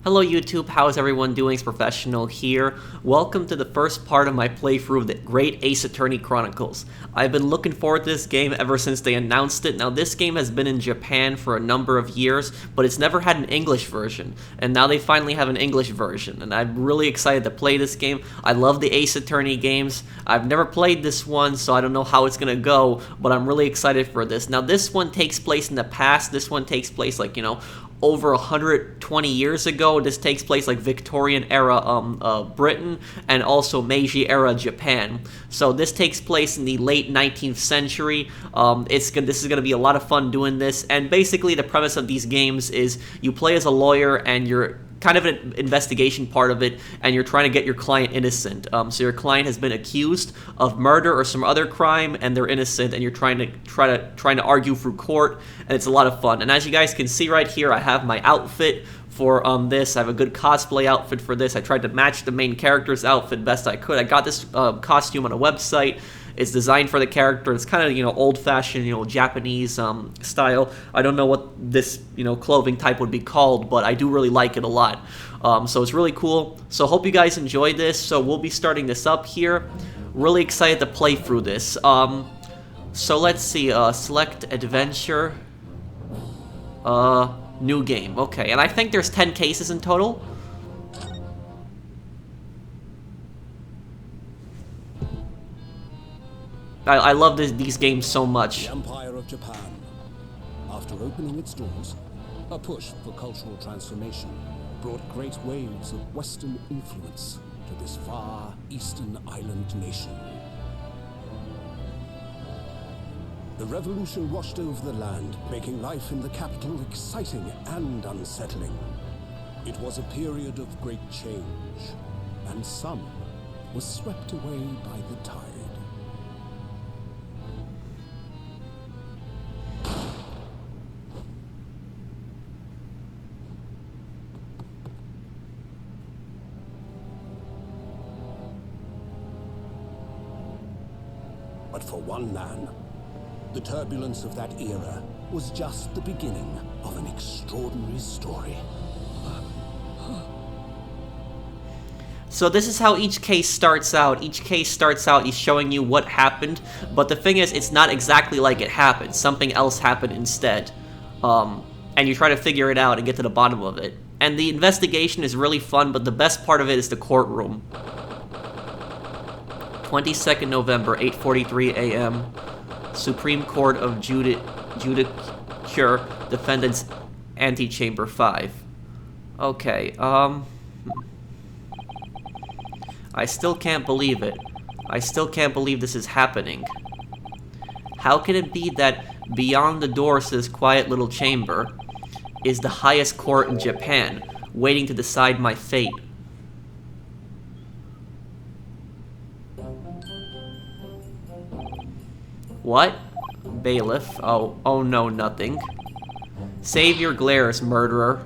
Hello YouTube, how's everyone doing? It's Professional here. Welcome to the first part of my playthrough of the Great Ace Attorney Chronicles. I've been looking forward to this game ever since they announced it. Now this game has been in Japan for a number of years, but it's never had an English version. And now they finally have an English version, and I'm really excited to play this game. I love the Ace Attorney games. I've never played this one, so I don't know how it's gonna go, but I'm really excited for this. Now this one takes place in the past. This one takes place like, over 120 years ago. This takes place like Victorian era Britain and also Meiji era Japan. So this takes place in the late 19th century. This is going to be a lot of fun doing this. And basically the premise of these games is you play as a lawyer and you're kind of an investigation part of it, and you're trying to get your client innocent. So your client has been accused of murder or some other crime, and they're innocent, and you're trying to argue through court, and it's a lot of fun. And as you guys can see right here, I have my outfit for this. I have a good cosplay outfit for this. I tried to match the main character's outfit best I could. I got this costume on a website. It's designed for the character. It's kind of, old-fashioned, Japanese style. I don't know what this, clothing type would be called, but I do really like it a lot. So it's really cool. So hope you guys enjoyed this. So we'll be starting this up here. Really excited to play through this. So let's see. Select adventure. New game. Okay, and I think there's 10 cases in total. I love these games so much. The Empire of Japan, after opening its doors, a push for cultural transformation brought great waves of Western influence to this far eastern island nation. The revolution washed over the land, making life in the capital exciting and unsettling. It was a period of great change, and some was swept away by the tide. But for one man, the turbulence of that era was just the beginning of an extraordinary story. So this is how each case starts out. Each case starts out, he's showing you what happened, but the thing is, it's not exactly like it happened. Something else happened instead. And you try to figure it out and get to the bottom of it. And the investigation is really fun, but the best part of it is the courtroom. 22nd November, 8:43 a.m. Supreme Court of Judicature, Defendant's Antechamber 5. Okay, I still can't believe it. I still can't believe this is happening. How can it be that beyond the door to this quiet little chamber is the highest court in Japan, waiting to decide my fate? What? Bailiff. Oh no, nothing. Save your glares, murderer.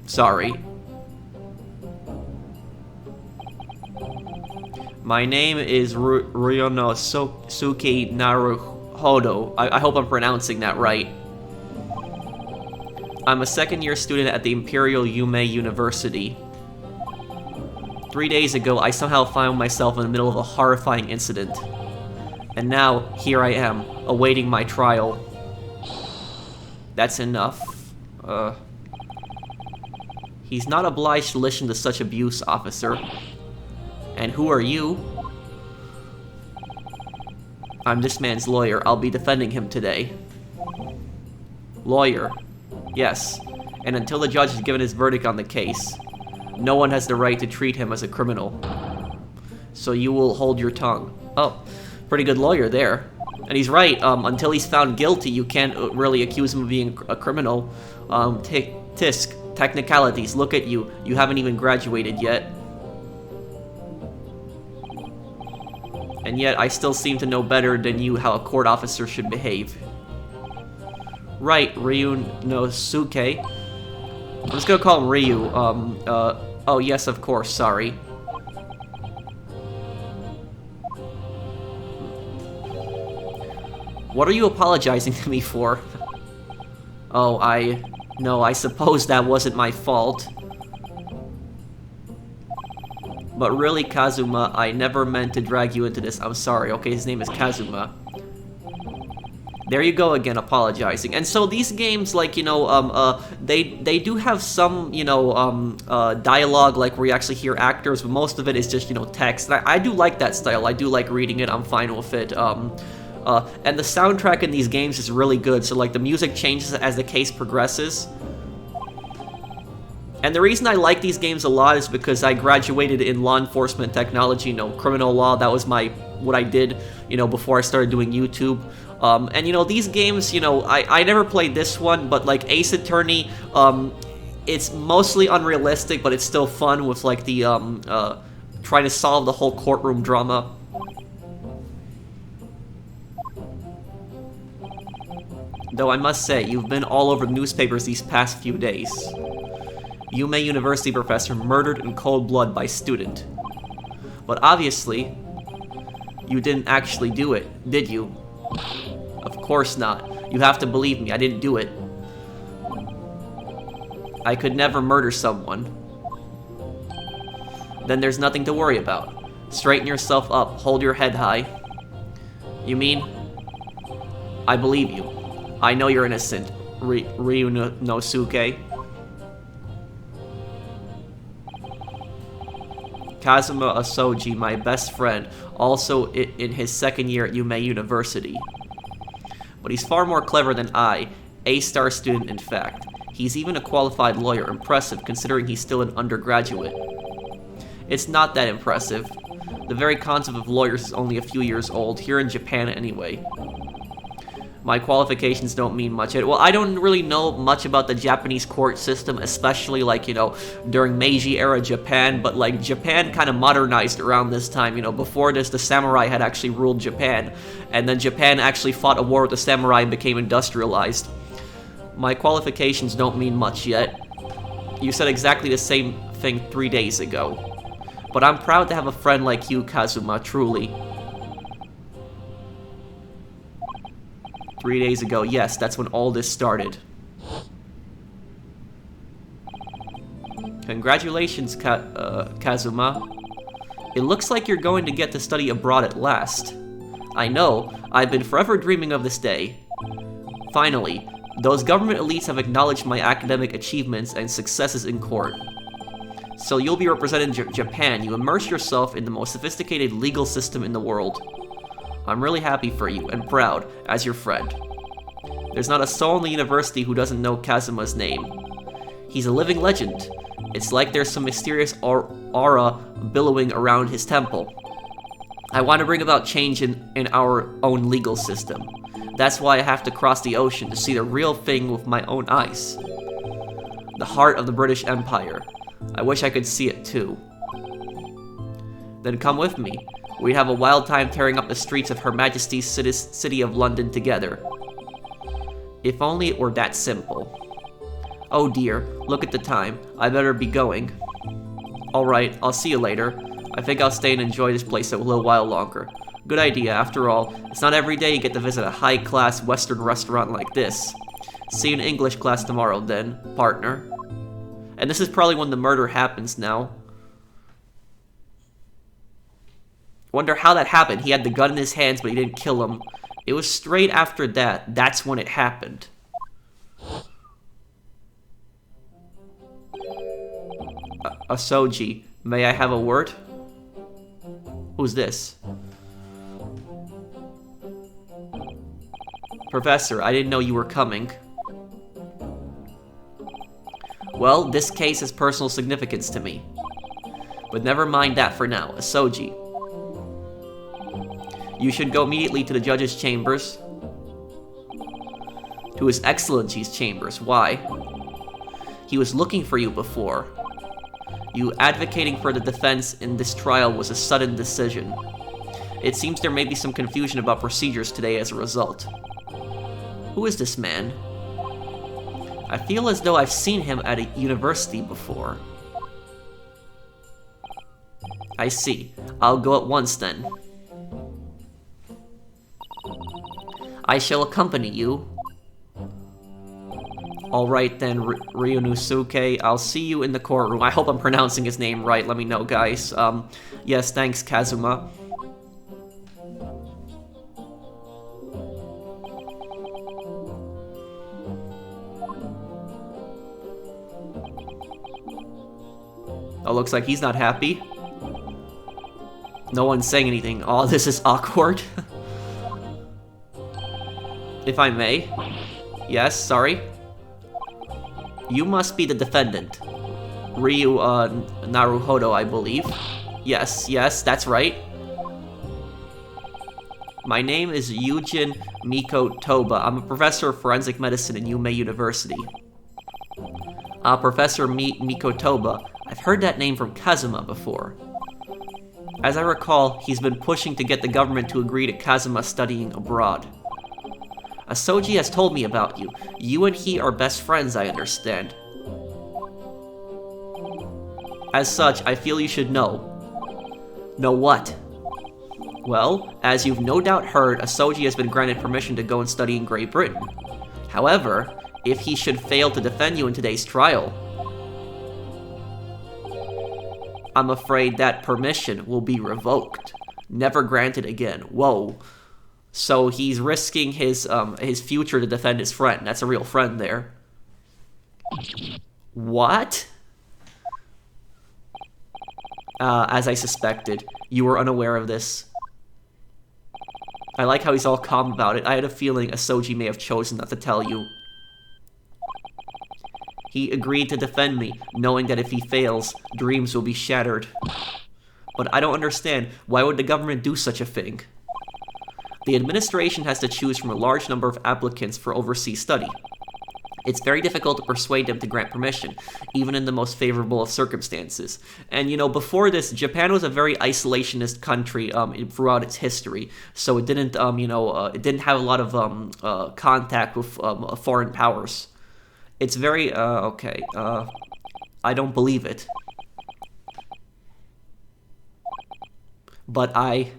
Sorry. My name is Ryunosuke Naruhodo. I hope I'm pronouncing that right. I'm a second-year student at the Imperial Yume University. 3 days ago, I somehow found myself in the middle of a horrifying incident. And now, here I am, awaiting my trial. That's enough. He's not obliged to listen to such abuse, officer. And who are you? I'm this man's lawyer. I'll be defending him today. Lawyer. Yes. And until the judge has given his verdict on the case, no one has the right to treat him as a criminal. So you will hold your tongue. Oh, pretty good lawyer there. And he's right, until he's found guilty, you can't really accuse him of being a criminal. Tisk, technicalities, look at you. You haven't even graduated yet. And yet, I still seem to know better than you how a court officer should behave. Right, Ryunosuke. I'm just gonna call him Ryu. Oh yes, of course, sorry. What are you apologizing to me for? Oh, No, I suppose that wasn't my fault. But really, Kazuma, I never meant to drag you into this. I'm sorry, okay? His name is Kazuma. There you go again, apologizing. And so these games, like, you know, they do have some, you know, dialogue, like, where you actually hear actors, but most of it is just, you know, text. And I do like that style. I do like reading it. I'm fine with it. And the soundtrack in these games is really good. So, like, the music changes as the case progresses. And the reason I like these games a lot is because I graduated in law enforcement technology, you know, criminal law. That was what I did, you know, before I started doing YouTube. And, you know, these games, you know, I never played this one, but, like, Ace Attorney, it's mostly unrealistic, but it's still fun with, like, the, trying to solve the whole courtroom drama. Though I must say, you've been all over the newspapers these past few days. Yume University professor murdered in cold blood by student. But obviously, you didn't actually do it, did you? Of course not. You have to believe me, I didn't do it. I could never murder someone. Then there's nothing to worry about. Straighten yourself up, hold your head high. You mean? I believe you. I know you're innocent, Ryunosuke. Kazuma Asoji, my best friend, also in his second year at Yume University. But he's far more clever than I, A-star student in fact. He's even a qualified lawyer, impressive considering he's still an undergraduate. It's not that impressive. The very concept of lawyers is only a few years old, here in Japan anyway. My qualifications don't mean much. Well, I don't really know much about the Japanese court system, especially, like, you know, during Meiji era Japan, but, like, Japan kind of modernized around this time, you know. Before this, the samurai had actually ruled Japan, and then Japan actually fought a war with the samurai and became industrialized. My qualifications don't mean much yet. You said exactly the same thing 3 days ago. But I'm proud to have a friend like you, Kazuma, truly. 3 days ago, yes, that's when all this started. Congratulations, Kazuma. It looks like you're going to get to study abroad at last. I know, I've been forever dreaming of this day. Finally, those government elites have acknowledged my academic achievements and successes in court. So you'll be representing Japan. You immerse yourself in the most sophisticated legal system in the world. I'm really happy for you, and proud, as your friend. There's not a soul in the university who doesn't know Kazuma's name. He's a living legend. It's like there's some mysterious aura billowing around his temple. I want to bring about change in our own legal system. That's why I have to cross the ocean to see the real thing with my own eyes. The heart of the British Empire. I wish I could see it too. Then come with me. We'd have a wild time tearing up the streets of Her Majesty's City of London together. If only it were that simple. Oh dear, look at the time. I better be going. Alright, I'll see you later. I think I'll stay and enjoy this place a little while longer. Good idea, after all. It's not every day you get to visit a high-class Western restaurant like this. See you in English class tomorrow then, partner. And this is probably when the murder happens now. Wonder how that happened. He had the gun in his hands, but he didn't kill him. It was straight after that. That's when it happened. Asoji, may I have a word? Who's this? Professor, I didn't know you were coming. Well, this case has personal significance to me. But never mind that for now. Asoji. You should go immediately to the judge's chambers. To His Excellency's chambers. Why? He was looking for you before. You advocating for the defense in this trial was a sudden decision. It seems there may be some confusion about procedures today as a result. Who is this man? I feel as though I've seen him at a university before. I see. I'll go at once then. I shall accompany you. Alright then, Ryunosuke, I'll see you in the courtroom. I hope I'm pronouncing his name right, let me know, guys. Yes, thanks, Kazuma. Oh, looks like he's not happy. No one's saying anything. Oh, this is awkward. If I may. Yes, sorry. You must be the defendant. Ryu, Naruhodo, I believe. Yes, that's right. My name is Yujin Miko Toba. I'm a professor of forensic medicine in Yume University. Professor Miko Toba. I've heard that name from Kazuma before. As I recall, he's been pushing to get the government to agree to Kazuma studying abroad. Asoji has told me about you. You and he are best friends, I understand. As such, I feel you should know. Know what? Well, as you've no doubt heard, Asoji has been granted permission to go and study in Great Britain. However, if he should fail to defend you in today's trial, I'm afraid that permission will be revoked. Never granted again. Whoa. So he's risking his future to defend his friend. That's a real friend there. What? As I suspected, you were unaware of this. I like how he's all calm about it. I had a feeling Asoji may have chosen not to tell you. He agreed to defend me, knowing that if he fails, dreams will be shattered. But I don't understand. Why would the government do such a thing? The administration has to choose from a large number of applicants for overseas study. It's very difficult to persuade them to grant permission, even in the most favorable of circumstances. And, you know, before this, Japan was a very isolationist country throughout its history, so it didn't, it didn't have a lot of contact with foreign powers. It's very, okay, I don't believe it. But I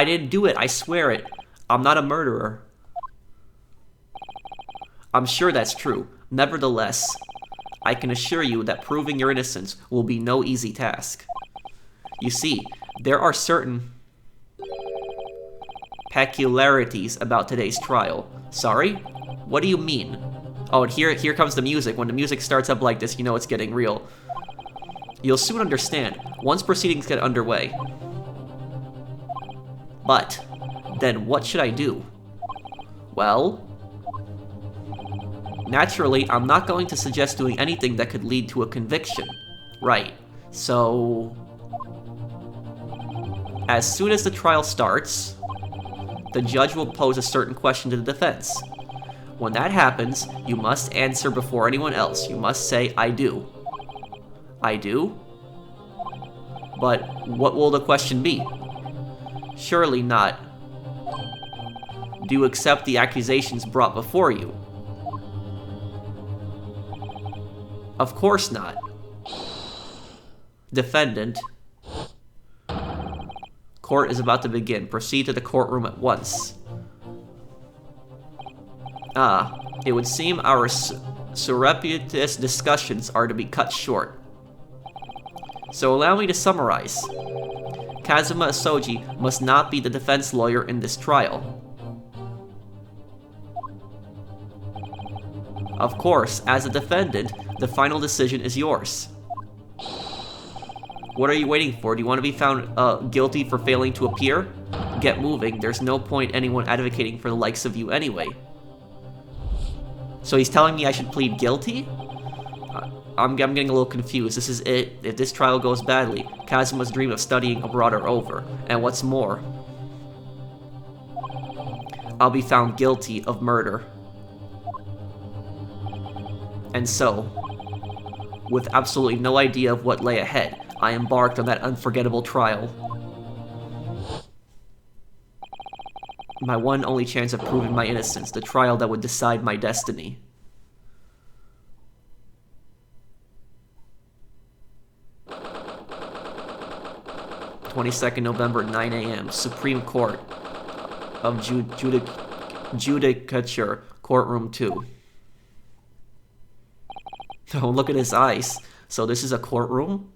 didn't do it, I swear it. I'm not a murderer. I'm sure that's true. Nevertheless, I can assure you that proving your innocence will be no easy task. You see, there are certain peculiarities about today's trial. Sorry? What do you mean? Oh, and here comes the music. When the music starts up like this, you know it's getting real. You'll soon understand, once proceedings get underway. But, then what should I do? Well, naturally, I'm not going to suggest doing anything that could lead to a conviction. Right. So, as soon as the trial starts, the judge will pose a certain question to the defense. When that happens, you must answer before anyone else. You must say, I do. I do? But what will the question be? Surely not. Do you accept the accusations brought before you? Of course not. Defendant. Court is about to begin. Proceed to the courtroom at once. It would seem our surreptitious discussions are to be cut short. So allow me to summarize. Kazuma Asoji must not be the defense lawyer in this trial. Of course, as a defendant, the final decision is yours. What are you waiting for? Do you want to be found guilty for failing to appear? Get moving. There's no point anyone advocating for the likes of you anyway. So he's telling me I should plead guilty? I'm getting a little confused. This is it. If this trial goes badly, Kazuma's dream of studying abroad are over. And what's more, I'll be found guilty of murder. And so, with absolutely no idea of what lay ahead, I embarked on that unforgettable trial. My one only chance of proving my innocence, the trial that would decide my destiny. November 9 a.m. Supreme Court of Judicature, Courtroom 2. Don't look at his eyes. So this is a courtroom?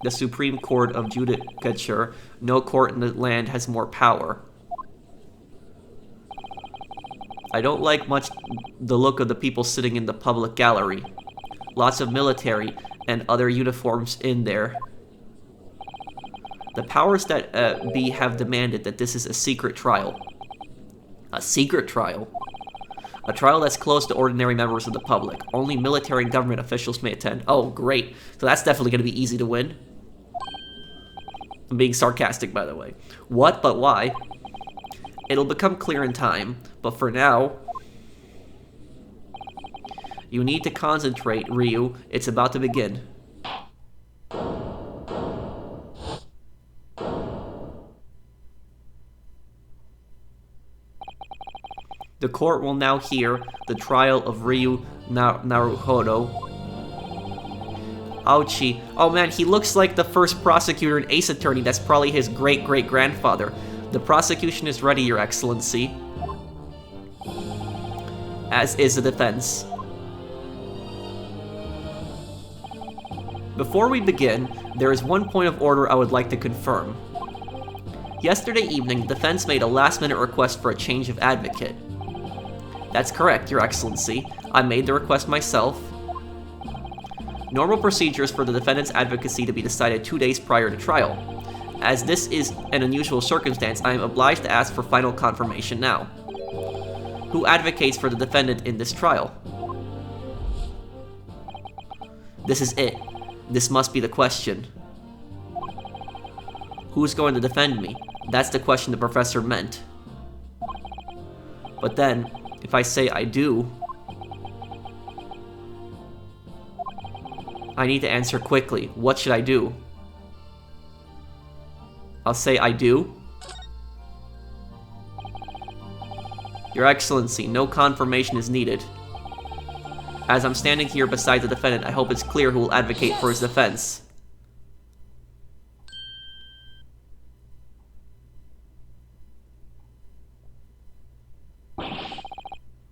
The Supreme Court of Judicature. No court in the land has more power. I don't like much the look of the people sitting in the public gallery. Lots of military and other uniforms in there. The powers that be have demanded that this is a secret trial. A secret trial? A trial that's closed to ordinary members of the public. Only military and government officials may attend. Oh, great. So that's definitely going to be easy to win. I'm being sarcastic, by the way. What, but why? It'll become clear in time, but for now... You need to concentrate, Ryu. It's about to begin. The court will now hear the trial of Ryu Naruhodo. Ouchie. Oh man, he looks like the first prosecutor in Ace Attorney. That's probably his great-great-grandfather. The prosecution is ready, Your Excellency. As is the defense. Before we begin, there is one point of order I would like to confirm. Yesterday evening, the defense made a last-minute request for a change of advocate. That's correct, Your Excellency. I made the request myself. Normal procedures for the defendant's advocacy to be decided 2 days prior to trial. As this is an unusual circumstance, I am obliged to ask for final confirmation now. Who advocates for the defendant in this trial? This is it. This must be the question. Who's going to defend me? That's the question the professor meant. But then, if I say I do, I need to answer quickly. What should I do? I'll say I do. Your Excellency, no confirmation is needed. As I'm standing here beside the defendant, I hope it's clear who will advocate for his defense.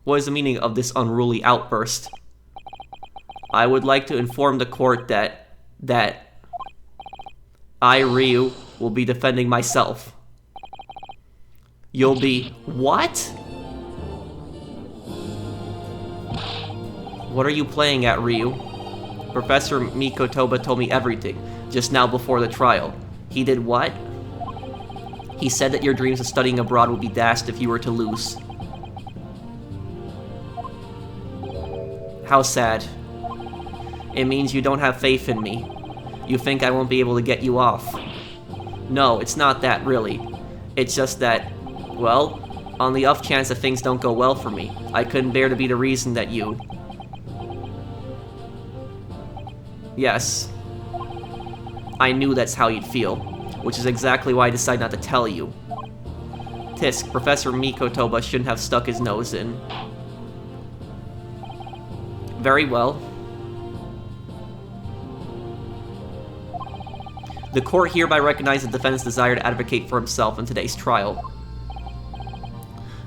What is the meaning of this unruly outburst? I would like to inform the court that I, Ryu, will be defending myself. You'll be... What? What are you playing at, Ryu? Professor Mikotoba told me everything, just now before the trial. He did what? He said that your dreams of studying abroad would be dashed if you were to lose. How sad. It means you don't have faith in me. You think I won't be able to get you off. No, it's not that, really. It's just that, well, on the off chance that things don't go well for me, I couldn't bear to be the reason that you... Yes. I knew that's how you'd feel, which is exactly why I decided not to tell you. Tisk, Professor Mikotoba shouldn't have stuck his nose in. Very well. The court hereby recognizes the defendant's desire to advocate for himself in today's trial.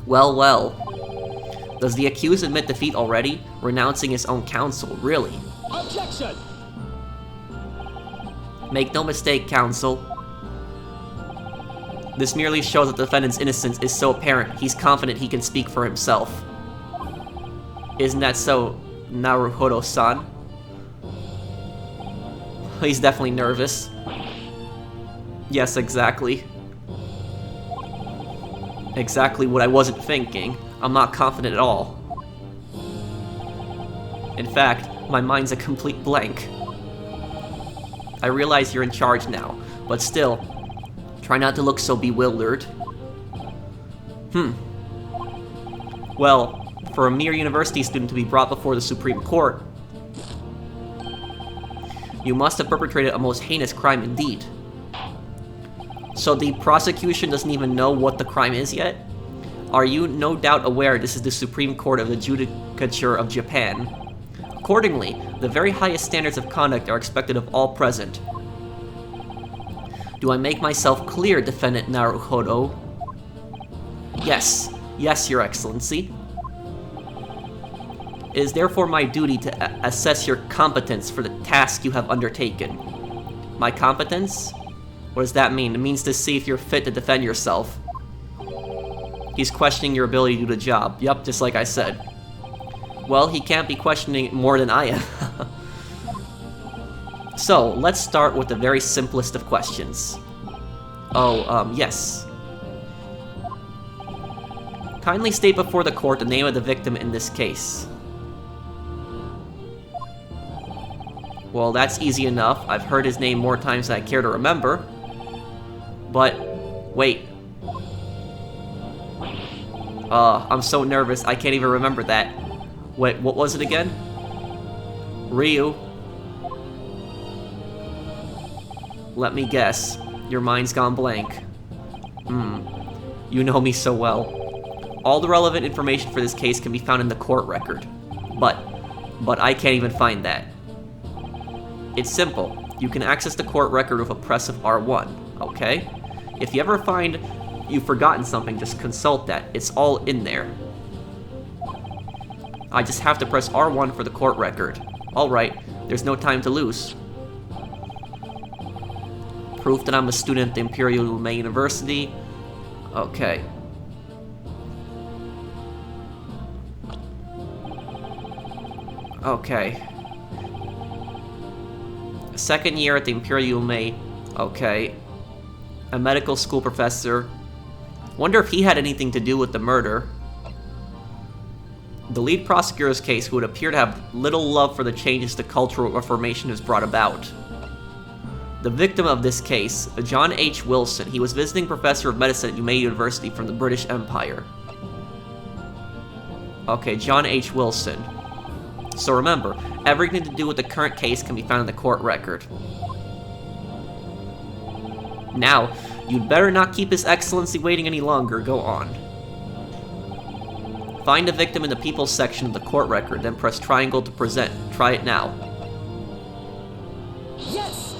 Well, well. Does the accused admit defeat already? Renouncing his own counsel, really? Objection! Make no mistake, counsel. This merely shows that the defendant's innocence is so apparent, he's confident he can speak for himself. Isn't that so, Naruhodo-san? He's definitely nervous. Yes, exactly. Exactly what I wasn't thinking. I'm not confident at all. In fact, my mind's a complete blank. I realize you're in charge now, but still, try not to look so bewildered. Well, for a mere university student to be brought before the Supreme Court, you must have perpetrated a most heinous crime indeed. So the prosecution doesn't even know what the crime is yet? Are you no doubt aware this is the Supreme Court of the Judicature of Japan? Accordingly, the very highest standards of conduct are expected of all present. Do I make myself clear, Defendant Naruhodo? Yes, Yes, Your Excellency. It is therefore my duty to assess your competence for the task you have undertaken. My competence? What does that mean? It means to see if you're fit to defend yourself. He's questioning your ability to do the job. Yup, just like I said. Well, he can't be questioning it more than I am. So, let's start with the very simplest of questions. Yes. Kindly state before the court the name of the victim in this case. Well, that's easy enough. I've heard his name more times than I care to remember. But, wait. I'm so nervous, I can't even remember that. Wait, what was it again? Ryu. Let me guess. Your mind's gone blank. You know me so well. All the relevant information for this case can be found in the court record. But I can't even find that. It's simple. You can access the court record with a press of R1, okay? If you ever find you've forgotten something, just consult that. It's all in there. I just have to press R1 for the court record. Alright, there's no time to lose. Proof that I'm a student at the Imperial Ume University. Okay. Okay. Second year at the Imperial Ume. Okay. A medical school professor. Wonder if he had anything to do with the murder. The lead prosecutor's case would appear to have little love for the changes the Cultural Reformation has brought about. The victim of this case, John H. Wilson, he was visiting professor of medicine at Ume University from the British Empire. Okay, John H. Wilson. So remember, everything to do with the current case can be found in the court record. Now, you'd better not keep His Excellency waiting any longer. Go on. Find the victim in the People's section of the court record, then press triangle to present. Try it now. Yes!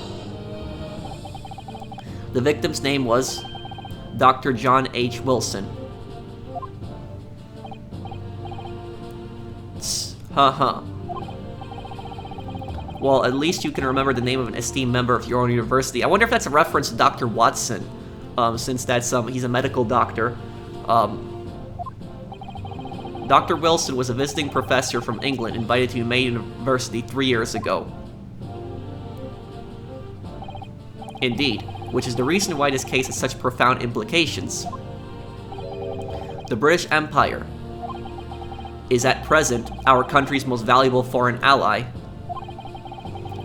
The victim's name was Dr. John H. Wilson. Well, at least you can remember the name of an esteemed member of your own university. I wonder if that's a reference to Dr. Watson, since that's he's a medical doctor. Dr. Wilson was a visiting professor from England invited to Ume University 3 years ago. Indeed, which is the reason why this case has such profound implications. The British Empire is at present our country's most valuable foreign ally.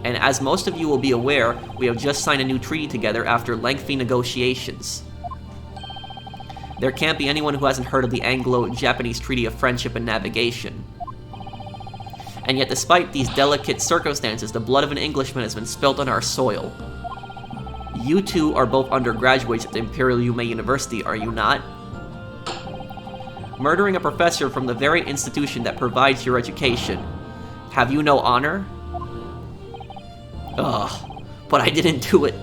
And as most of you will be aware, we have just signed a new treaty together after lengthy negotiations. There can't be anyone who hasn't heard of the Anglo-Japanese Treaty of Friendship and Navigation. And yet, despite these delicate circumstances, the blood of an Englishman has been spilt on our soil. You two are both undergraduates at the Imperial Ume University, are you not? Murdering a professor from the very institution that provides your education. Have you no honor? Ugh, but I didn't do it.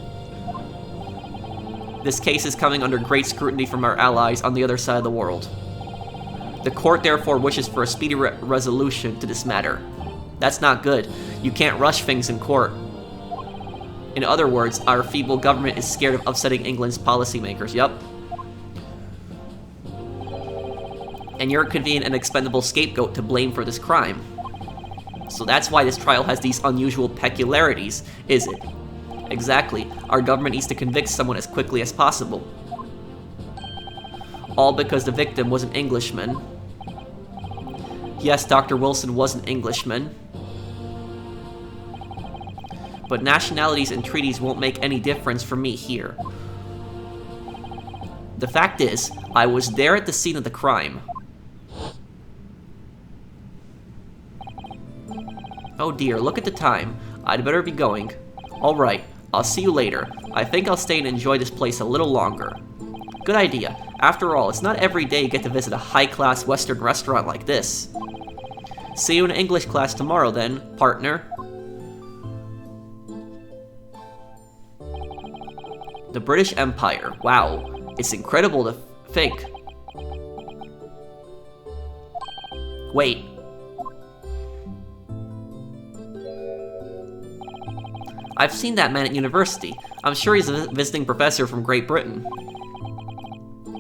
This case is coming under great scrutiny from our allies on the other side of the world. The court therefore wishes for a speedy resolution to this matter. That's not good. You can't rush things in court. In other words, our feeble government is scared of upsetting England's policymakers, yup. And you're a convenient and expendable scapegoat to blame for this crime. So that's why this trial has these unusual peculiarities, is it? Exactly. Our government needs to convict someone as quickly as possible. All because the victim was an Englishman. Yes, Dr. Wilson was an Englishman. But nationalities and treaties won't make any difference for me here. The fact is, I was there at the scene of the crime. Oh dear, look at the time. I'd better be going. Alright, I'll see you later. I think I'll stay and enjoy this place a little longer. Good idea. After all, it's not every day you get to visit a high-class Western restaurant like this. See you in English class tomorrow then, partner. The British Empire. Wow, it's incredible to think. Wait. I've seen that man at university. I'm sure he's a visiting professor from Great Britain.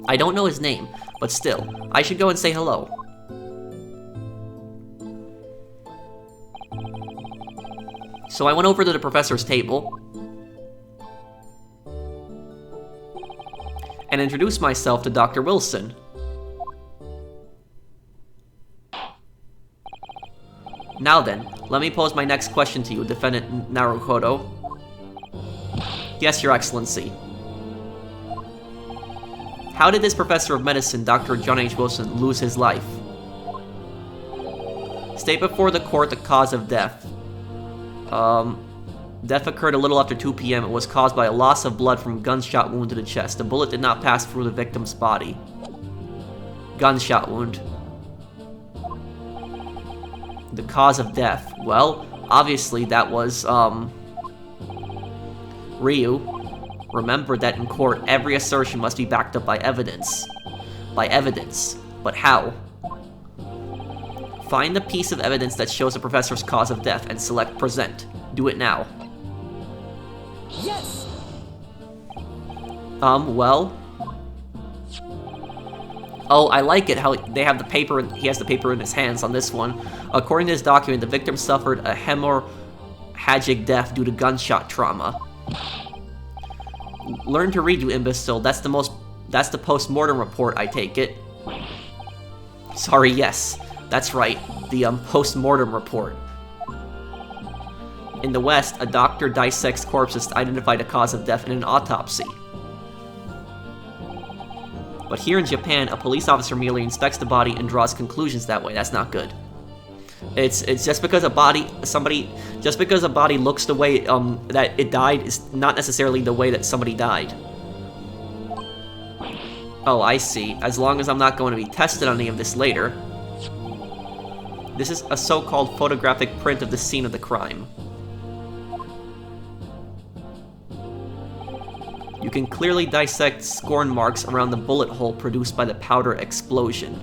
I don't know his name, but still, I should go and say hello. So I went over to the professor's table and introduced myself to Dr. Wilson. Now then, let me pose my next question to you, Defendant Naruhodo. Yes, Your Excellency. How did this professor of medicine, Dr. John H. Wilson, lose his life? State before the court the cause of death. Death occurred a little after 2 p.m. It was caused by a loss of blood from a gunshot wound to the chest. The bullet did not pass through the victim's body. Gunshot wound. The cause of death. Well, obviously that was, Ryu. Remember that in court, every assertion must be backed up by evidence. By evidence. But how? Find the piece of evidence that shows the professor's cause of death and select present. Do it now. Yes! Well... Oh, I like it how they have the paper, he has the paper in his hands on this one. According to this document, the victim suffered a hemorrhagic death due to gunshot trauma. Learn to read, you imbecile. That's the post-mortem report, I take it. Sorry, yes. That's right. The, post-mortem report. In the West, a doctor dissects corpses to identify the cause of death in an autopsy. But here in Japan, a police officer merely inspects the body and draws conclusions that way. That's not good. It's just because a body looks the way that it died is not necessarily the way that somebody died. Oh, I see. As long as I'm not going to be tested on any of this later. This is a so-called photographic print of the scene of the crime. You can clearly dissect scorn marks around the bullet hole produced by the powder explosion.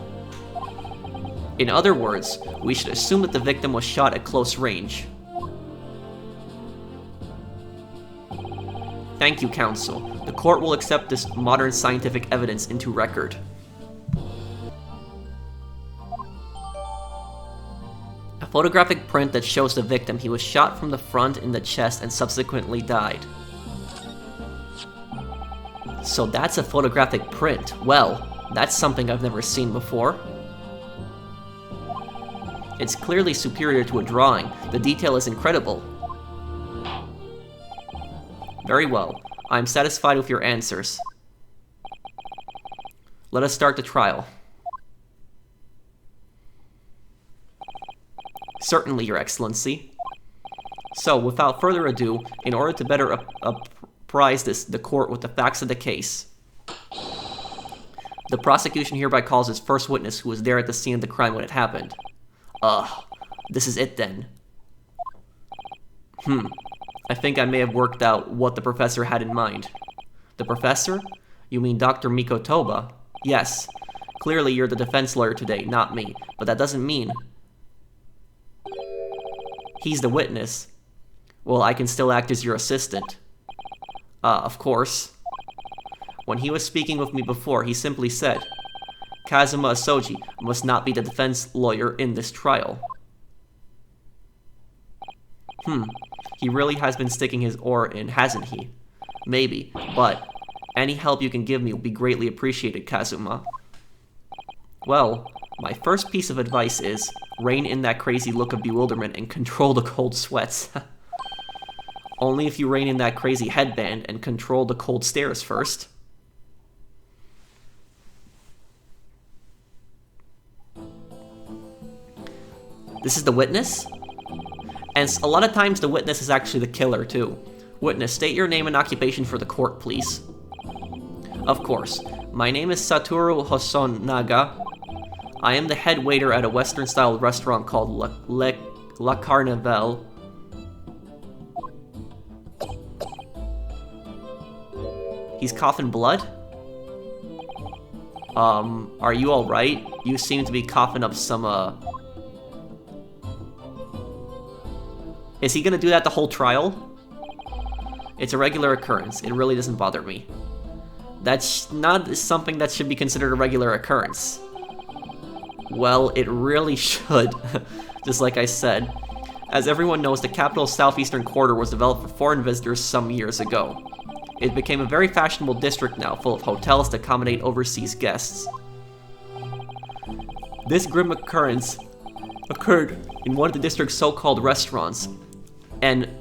In other words, we should assume that the victim was shot at close range. Thank you, counsel. The court will accept this modern scientific evidence into record. A photographic print that shows the victim. He was shot from the front in the chest and subsequently died. So that's a photographic print. Well, that's something I've never seen before. It's clearly superior to a drawing. The detail is incredible. Very well. I'm satisfied with your answers. Let us start the trial. Certainly, Your Excellency. So, without further ado, in order to better apprise the court with the facts of the case, the prosecution hereby calls its first witness who was there at the scene of the crime when it happened. This is it then. I think I may have worked out what the professor had in mind. The professor? You mean Dr. Miko Toba? Yes. Clearly you're the defense lawyer today, not me. But that doesn't mean... He's the witness. Well, I can still act as your assistant. Of course. When he was speaking with me before, he simply said, Kazuma Asoji must not be the defense lawyer in this trial. He really has been sticking his oar in, hasn't he? Maybe, but any help you can give me will be greatly appreciated, Kazuma. Well, my first piece of advice is, rein in that crazy look of bewilderment and control the cold sweats. Only if you rein in that crazy headband and control the cold stares first. This is the witness? And a lot of times the witness is actually the killer, too. Witness, state your name and occupation for the court, please. Of course. My name is Satoru Hosonaga. I am the head waiter at a Western-style restaurant called La Carnival. He's coughing blood? Are you alright? You seem to be coughing up some, Is he gonna do that the whole trial? It's a regular occurrence. It really doesn't bother me. That's not something that should be considered a regular occurrence. Well, it really should, just like I said. As everyone knows, the capital's southeastern quarter was developed for foreign visitors some years ago. It became a very fashionable district now, full of hotels to accommodate overseas guests. This grim occurrence occurred in one of the district's so-called restaurants, an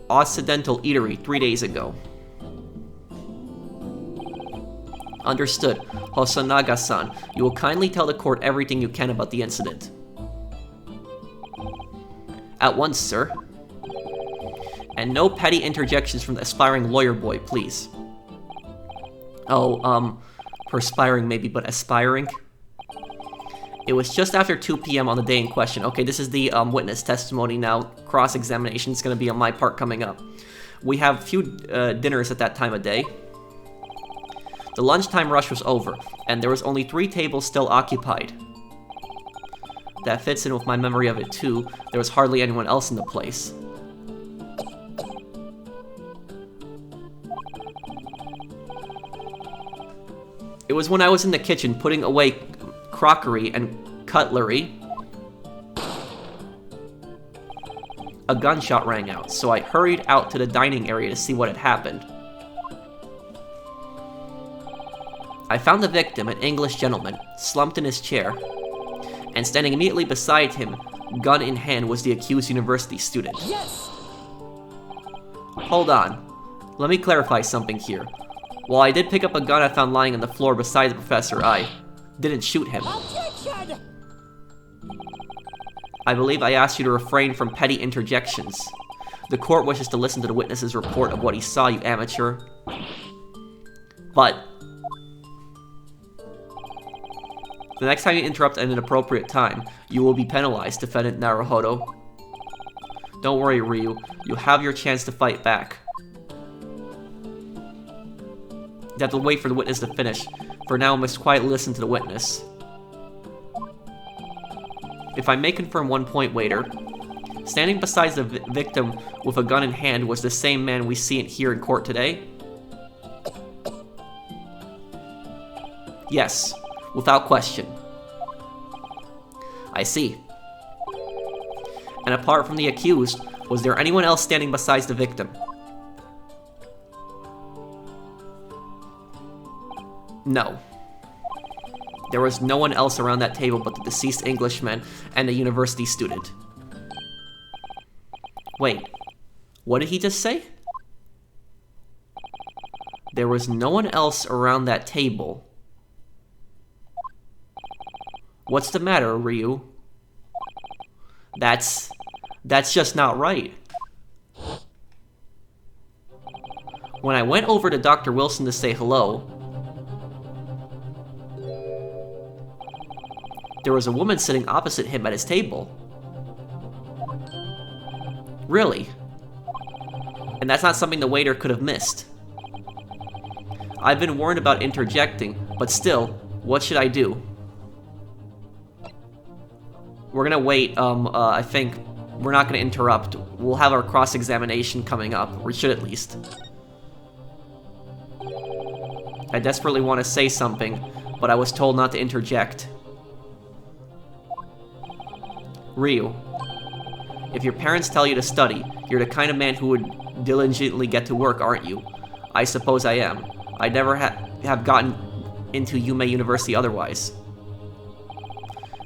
Occidental eatery 3 days ago. Understood. Hosonaga-san, you will kindly tell the court everything you can about the incident. At once, sir. And no petty interjections from the aspiring lawyer boy, please. Oh, perspiring maybe, but aspiring? It was just after 2 p.m. on the day in question. Okay, this is the witness testimony now. Cross-examination is going to be on my part coming up. We have a few dinners at that time of day. The lunchtime rush was over, and there was only 3 tables still occupied. That fits in with my memory of it too. There was hardly anyone else in the place. It was when I was in the kitchen putting away crockery and cutlery. A gunshot rang out, so I hurried out to the dining area to see what had happened. I found the victim, an English gentleman, slumped in his chair, and standing immediately beside him, gun in hand, was the accused university student. Yes! Hold on. Let me clarify something here. While I did pick up a gun I found lying on the floor beside the professor, I didn't shoot him. Objection! I believe I asked you to refrain from petty interjections. The court wishes to listen to the witness's report of what he saw, you amateur. But the next time you interrupt at an inappropriate time, you will be penalized, Defendant Naruhodo. Don't worry, Ryu. You have your chance to fight back. You have to wait for the witness to finish. For now, we must quietly listen to the witness. If I may confirm one point, waiter, standing beside the victim with a gun in hand was the same man we see here in court today? Yes, without question. I see. And apart from the accused, was there anyone else standing beside the victim? No. There was no one else around that table but the deceased Englishman and the university student. Wait, what did he just say? There was no one else around that table. What's the matter, Ryu? That's just not right. When I went over to Dr. Wilson to say hello, there was a woman sitting opposite him at his table. Really? And that's not something the waiter could have missed. I've been warned about interjecting, but still, what should I do? We're gonna wait, I think we're not gonna interrupt. We'll have our cross-examination coming up, or should at least. I desperately want to say something, but I was told not to interject. Ryu, if your parents tell you to study, you're the kind of man who would diligently get to work, aren't you? I suppose I am. I'd never have gotten into Yume University otherwise.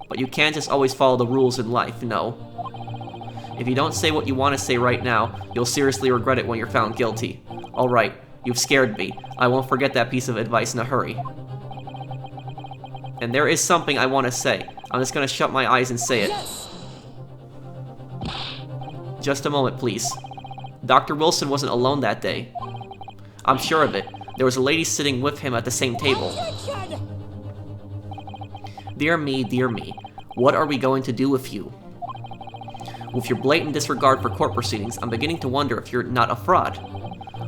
But you can't just always follow the rules in life, no. If you don't say what you want to say right now, you'll seriously regret it when you're found guilty. Alright, you've scared me. I won't forget that piece of advice in a hurry. And there is something I want to say. I'm just gonna shut my eyes and say it. Yes! Just a moment, please. Dr. Wilson wasn't alone that day. I'm sure of it. There was a lady sitting with him at the same table. Objection! Dear me, what are we going to do with you? With your blatant disregard for court proceedings, I'm beginning to wonder if you're not a fraud.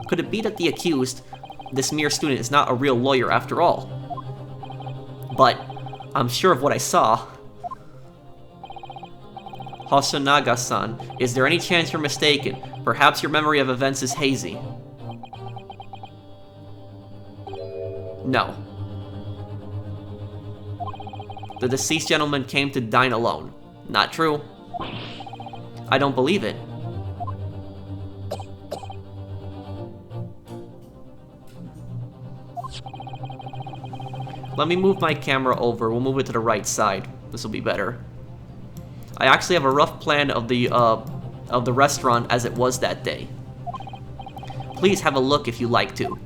Could it be that the accused, this mere student, is not a real lawyer after all? But I'm sure of what I saw. Hosonaga-san, is there any chance you're mistaken? Perhaps your memory of events is hazy. No. The deceased gentleman came to dine alone. Not true. I don't believe it. Let me move my camera over. We'll move it to the right side. This will be better. I actually have a rough plan of the restaurant as it was that day. Please have a look if you like to.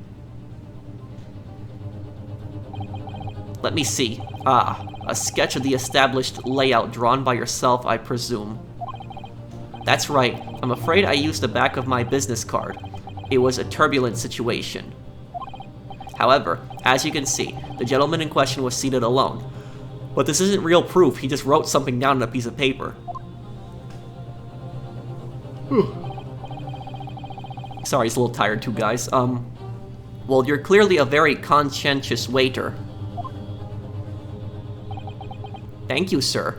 Let me see. Ah, a sketch of the established layout drawn by yourself, I presume. That's right. I'm afraid I used the back of my business card. It was a turbulent situation. However, as you can see, the gentleman in question was seated alone. But this isn't real proof, he just wrote something down on a piece of paper. Sorry, he's a little tired too, guys. Well, you're clearly a very conscientious waiter. Thank you, sir.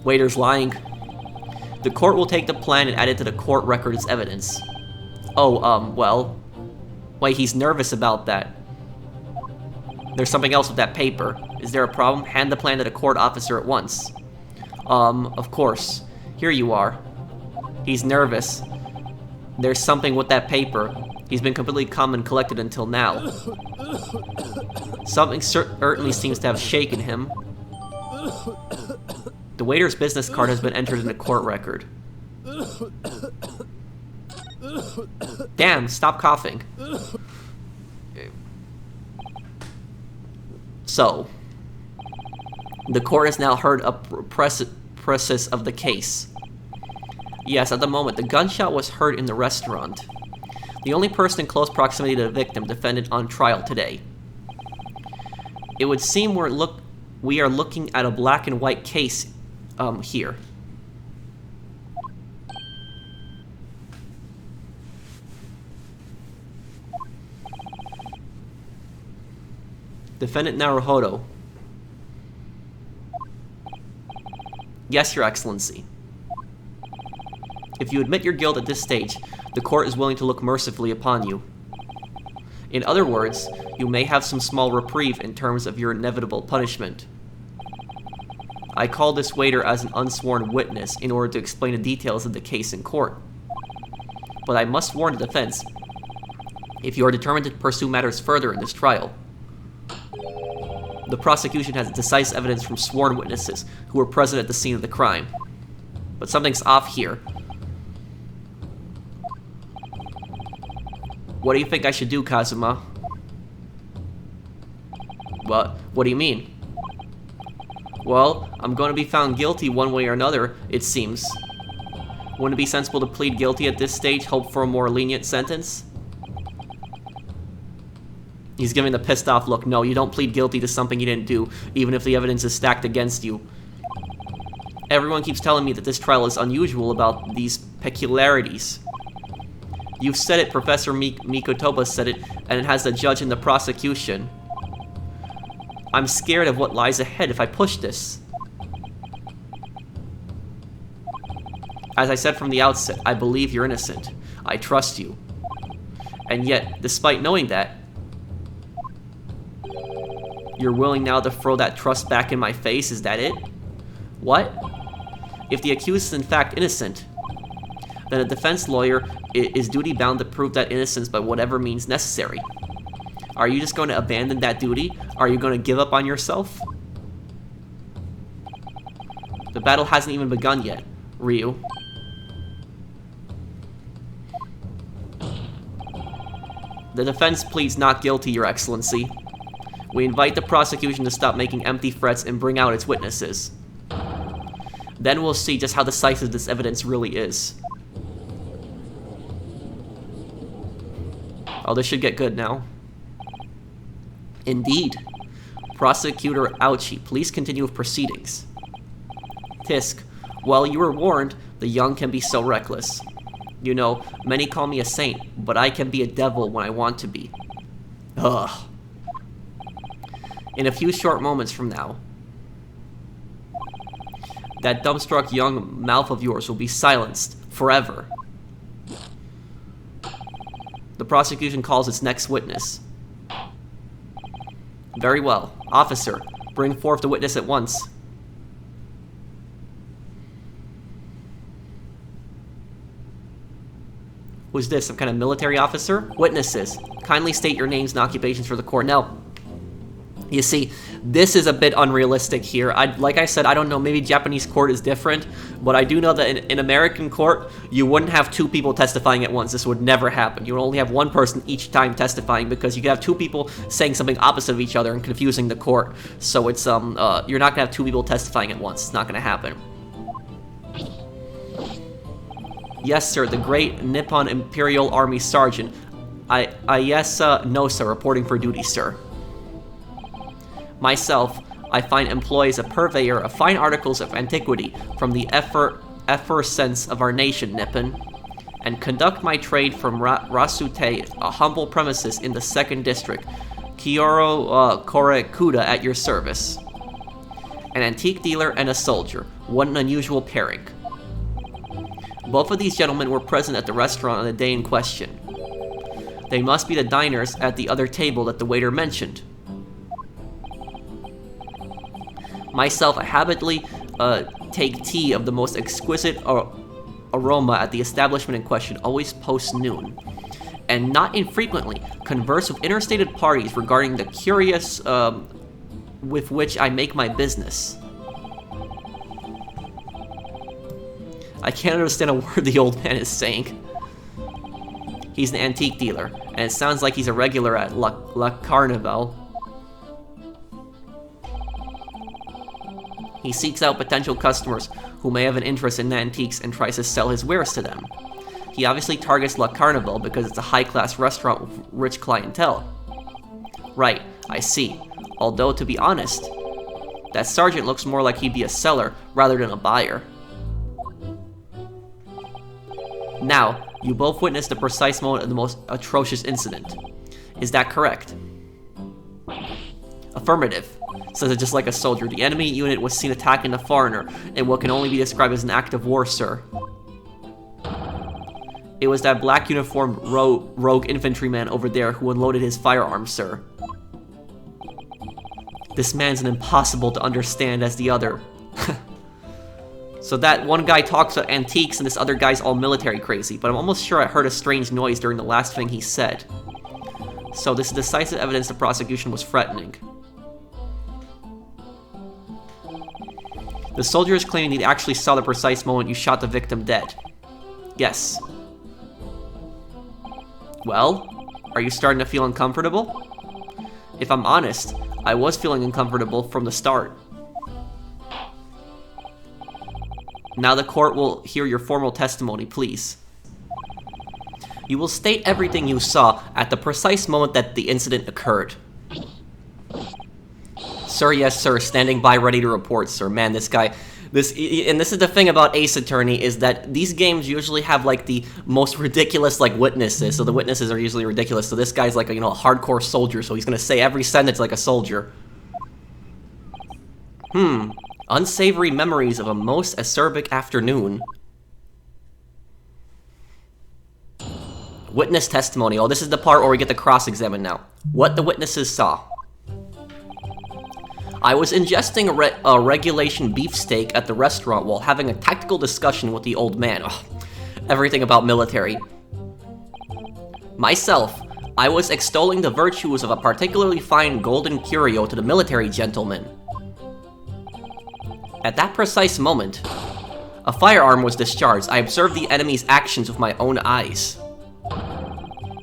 Waiter's lying. The court will take the plan and add it to the court record as evidence. Oh, well... Wait, he's nervous about that. There's something else with that paper. Is there a problem? Hand the plan to the court officer at once. Of course. Here you are. He's nervous. There's something with that paper. He's been completely calm and collected until now. Something certainly seems to have shaken him. The waiter's business card has been entered in the court record. Damn, stop coughing. So, the court has now heard a process of the case. Yes, at the moment, the gunshot was heard in the restaurant. The only person in close proximity to the victim defended on trial today. It would seem we are looking at a black and white case here. Defendant Naruhodo. Yes, Your Excellency. If you admit your guilt at this stage, the court is willing to look mercifully upon you. In other words, you may have some small reprieve in terms of your inevitable punishment. I call this waiter as an unsworn witness in order to explain the details of the case in court. But I must warn the defense, if you are determined to pursue matters further in this trial, the prosecution has decisive evidence from sworn witnesses who were present at the scene of the crime. But something's off here. What do you think I should do, Kazuma? What do you mean? Well, I'm going to be found guilty one way or another, it seems. Wouldn't it be sensible to plead guilty at this stage, hope for a more lenient sentence? He's giving the pissed off look. No, you don't plead guilty to something you didn't do, even if the evidence is stacked against you. Everyone keeps telling me that this trial is unusual about these peculiarities. You've said it, Professor Mikotoba said it, and it has the judge and the prosecution. I'm scared of what lies ahead if I push this. As I said from the outset, I believe you're innocent. I trust you. And yet, despite knowing that, you're willing now to throw that trust back in my face, is that it? What? If the accused is in fact innocent, then a defense lawyer is duty-bound to prove that innocence by whatever means necessary. Are you just going to abandon that duty? Are you going to give up on yourself? The battle hasn't even begun yet, Ryu. The defense pleads not guilty, Your Excellency. We invite the prosecution to stop making empty threats and bring out its witnesses. Then we'll see just how decisive this evidence really is. Oh, this should get good now. Indeed. Prosecutor Ouchi, please continue with proceedings. Tisk, well, you were warned, the young can be so reckless. You know, many call me a saint, but I can be a devil when I want to be. Ugh. In a few short moments from now, That dumbstruck young mouth of yours will be silenced forever. The prosecution calls its next witness. Very well. Officer, bring forth the witness at once. Who's this? Some kind of military officer? Witnesses, kindly state your names and occupations for the court. Now, you see, this is a bit unrealistic here. Like I said, I don't know, maybe Japanese court is different, but I do know that in American court, you wouldn't have two people testifying at once. This would never happen. You would only have one person each time testifying, because you could have two people saying something opposite of each other and confusing the court. So it's, you're not gonna have two people testifying at once. It's not gonna happen. Yes, sir, the Great Nippon Imperial Army Sergeant. Yes, no, sir, reporting for duty, sir. Myself, I find employs a purveyor of fine articles of antiquity from the effervescence of our nation, Nippon, and conduct my trade from Ryunosuke, a humble premises in the 2nd District, Kyoto Korekuda at your service. An antique dealer and a soldier. What an unusual pairing. Both of these gentlemen were present at the restaurant on the day in question. They must be the diners at the other table that the waiter mentioned. Myself, I habitually take tea of the most exquisite aroma at the establishment in question, always post-noon, and not infrequently converse with interstated parties regarding the curious with which I make my business. I can't understand a word the old man is saying. He's an antique dealer, and it sounds like he's a regular at La Carnival. He seeks out potential customers who may have an interest in antiques and tries to sell his wares to them. He obviously targets La Carnival because it's a high-class restaurant with rich clientele. Right, I see. Although, to be honest, that sergeant looks more like he'd be a seller rather than a buyer. Now, you both witnessed the precise moment of the most atrocious incident. Is that correct? Affirmative. Says it just like a soldier. The enemy unit was seen attacking the foreigner in what can only be described as an act of war, sir. It was that black uniformed rogue infantryman over there who unloaded his firearm, sir. This man's as impossible to understand as the other. So that one guy talks about antiques and this other guy's all military crazy, but I'm almost sure I heard a strange noise during the last thing he said. So this is decisive evidence the prosecution was threatening. The soldier is claiming he actually saw the precise moment you shot the victim dead. Yes. Well, are you starting to feel uncomfortable? If I'm honest, I was feeling uncomfortable from the start. Now the court will hear your formal testimony, please. You will state everything you saw at the precise moment that the incident occurred. Sir, yes, sir. Standing by, ready to report, sir. Man, this guy... And this is the thing about Ace Attorney, is that these games usually have, like, the most ridiculous, like, witnesses. So the witnesses are usually ridiculous. So this guy's, like, a hardcore soldier, so he's gonna say every sentence like a soldier. Unsavory memories of a most acerbic afternoon. Witness testimony. Oh, this is the part where we get to cross-examine now. What the witnesses saw. I was ingesting a regulation beefsteak at the restaurant while having a tactical discussion with the old man. Ugh, everything about military. Myself, I was extolling the virtues of a particularly fine golden curio to the military gentleman. At that precise moment, a firearm was discharged. I observed the enemy's actions with my own eyes.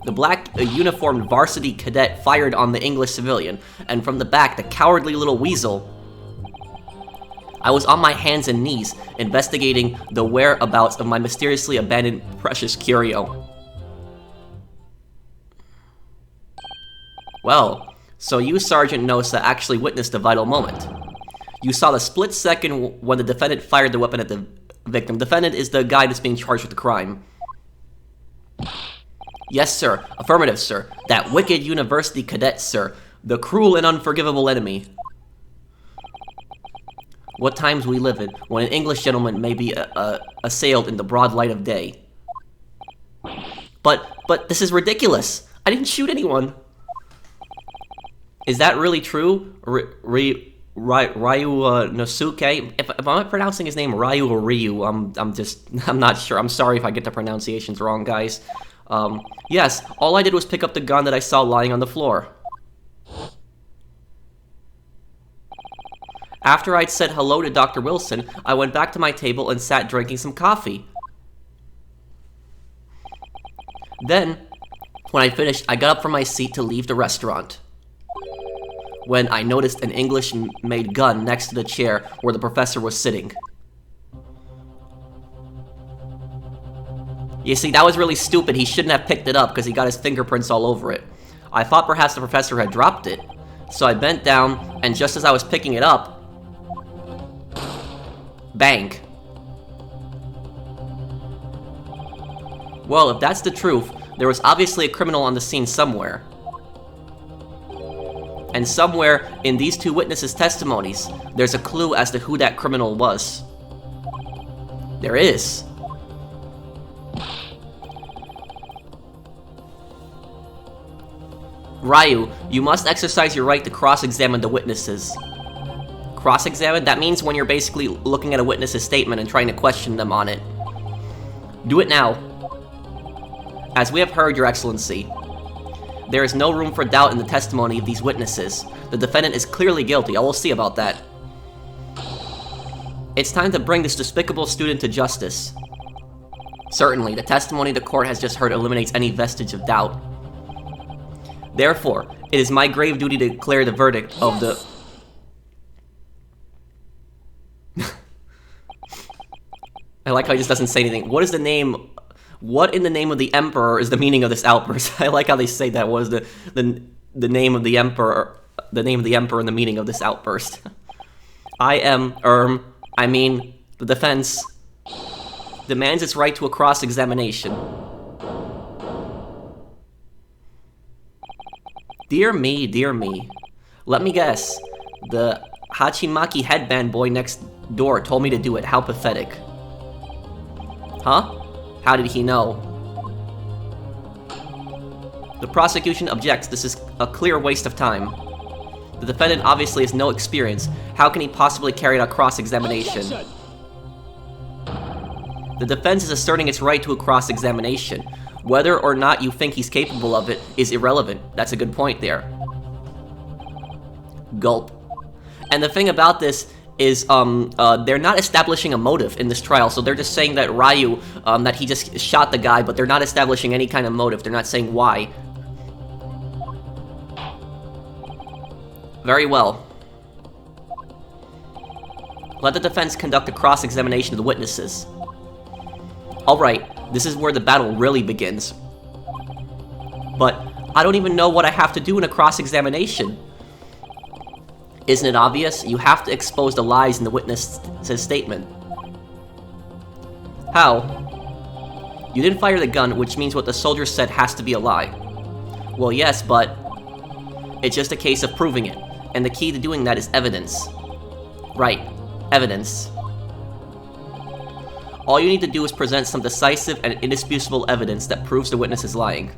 The black uniformed varsity cadet fired on the English civilian, and from the back, the cowardly little weasel. I was on my hands and knees, investigating the whereabouts of my mysteriously abandoned precious curio. Well, so you, Sergeant Nosa, actually witnessed a vital moment. You saw the split second when the defendant fired the weapon at the victim. Defendant is the guy that's being charged with the crime. Yes, sir. Affirmative, sir. That wicked university cadet, sir. The cruel and unforgivable enemy. What times we live in, when an English gentleman may be assailed in the broad light of day. But this is ridiculous. I didn't shoot anyone. Is that really true? Ryunosuke? If I'm pronouncing his name Ryu or Ryu, I'm not sure. I'm sorry if I get the pronunciations wrong, guys. Yes, all I did was pick up the gun that I saw lying on the floor. After I'd said hello to Dr. Wilson, I went back to my table and sat drinking some coffee. Then, when I finished, I got up from my seat to leave the restaurant, when I noticed an English-made gun next to the chair where the professor was sitting. You see, that was really stupid. He shouldn't have picked it up because he got his fingerprints all over it. I thought perhaps the professor had dropped it, so I bent down, and just as I was picking it up, bang. Well, if that's the truth, there was obviously a criminal on the scene somewhere. And somewhere in these two witnesses' testimonies, there's a clue as to who that criminal was. There is. Ryu, you must exercise your right to cross-examine the witnesses. Cross-examine? That means when you're basically looking at a witness's statement and trying to question them on it. Do it now. As we have heard, Your Excellency, there is no room for doubt in the testimony of these witnesses. The defendant is clearly guilty. I will see about that. It's time to bring this despicable student to justice. Certainly, the testimony the court has just heard eliminates any vestige of doubt. Therefore, it is my grave duty to declare the verdict of the... I like how he just doesn't say anything. What is the name... What in the name of the Emperor is the meaning of this outburst? I like how they say that was the name of the Emperor... The name of the Emperor and the meaning of this outburst. The defense demands its right to a cross-examination. Dear me, dear me. Let me guess. The Hachimaki headband boy next door told me to do it. How pathetic. Huh? How did he know? The prosecution objects. This is a clear waste of time. The defendant obviously has no experience. How can he possibly carry out a cross-examination? The defense is asserting its right to a cross-examination. Whether or not you think he's capable of it is irrelevant. That's a good point there. Gulp. And the thing about this is, they're not establishing a motive in this trial, so they're just saying that Ryu, that he just shot the guy, but they're not establishing any kind of motive. They're not saying why. Very well. Let the defense conduct a cross-examination of the witnesses. Alright, this is where the battle really begins. But I don't even know what I have to do in a cross-examination. Isn't it obvious? You have to expose the lies in the witness's statement. How? You didn't fire the gun, which means what the soldier said has to be a lie. Well, yes, but it's just a case of proving it. And the key to doing that is evidence. Right, evidence. All you need to do is present some decisive and indisputable evidence that proves the witness is lying.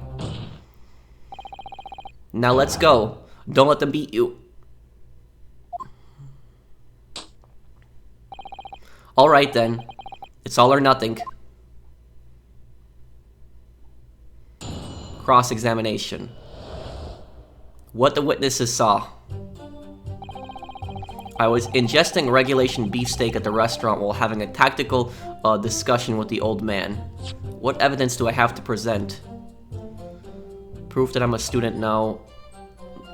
Now let's go. Don't let them beat you. Alright then. It's all or nothing. Cross-examination. What the witnesses saw. I was ingesting regulation beefsteak at the restaurant while having a tactical discussion with the old man. What evidence do I have to present? Proof that I'm a student? No.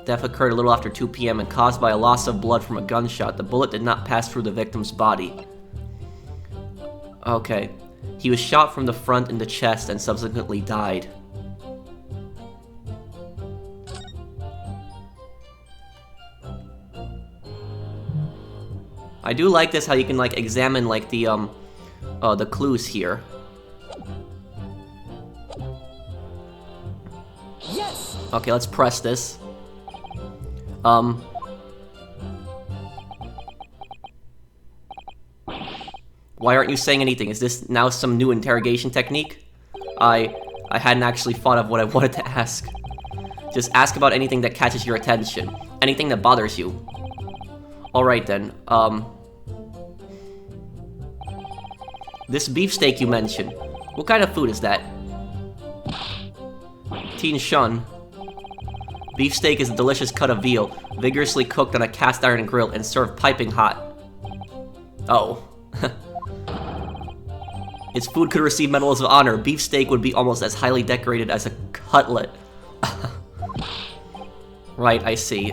Death occurred a little after 2 p.m. and caused by a loss of blood from a gunshot. The bullet did not pass through the victim's body. Okay. He was shot from the front in the chest and subsequently died. I do like this, how you can, like, examine, like, the clues here. Yes! Okay, let's press this. Why aren't you saying anything? Is this now some new interrogation technique? I hadn't actually thought of what I wanted to ask. Just ask about anything that catches your attention. Anything that bothers you. Alright then, this beefsteak you mentioned. What kind of food is that? Teen Shun. Beefsteak is a delicious cut of veal, vigorously cooked on a cast iron grill and served piping hot. Oh. Its food could receive medals of honor. Beefsteak would be almost as highly decorated as a cutlet. Right, I see.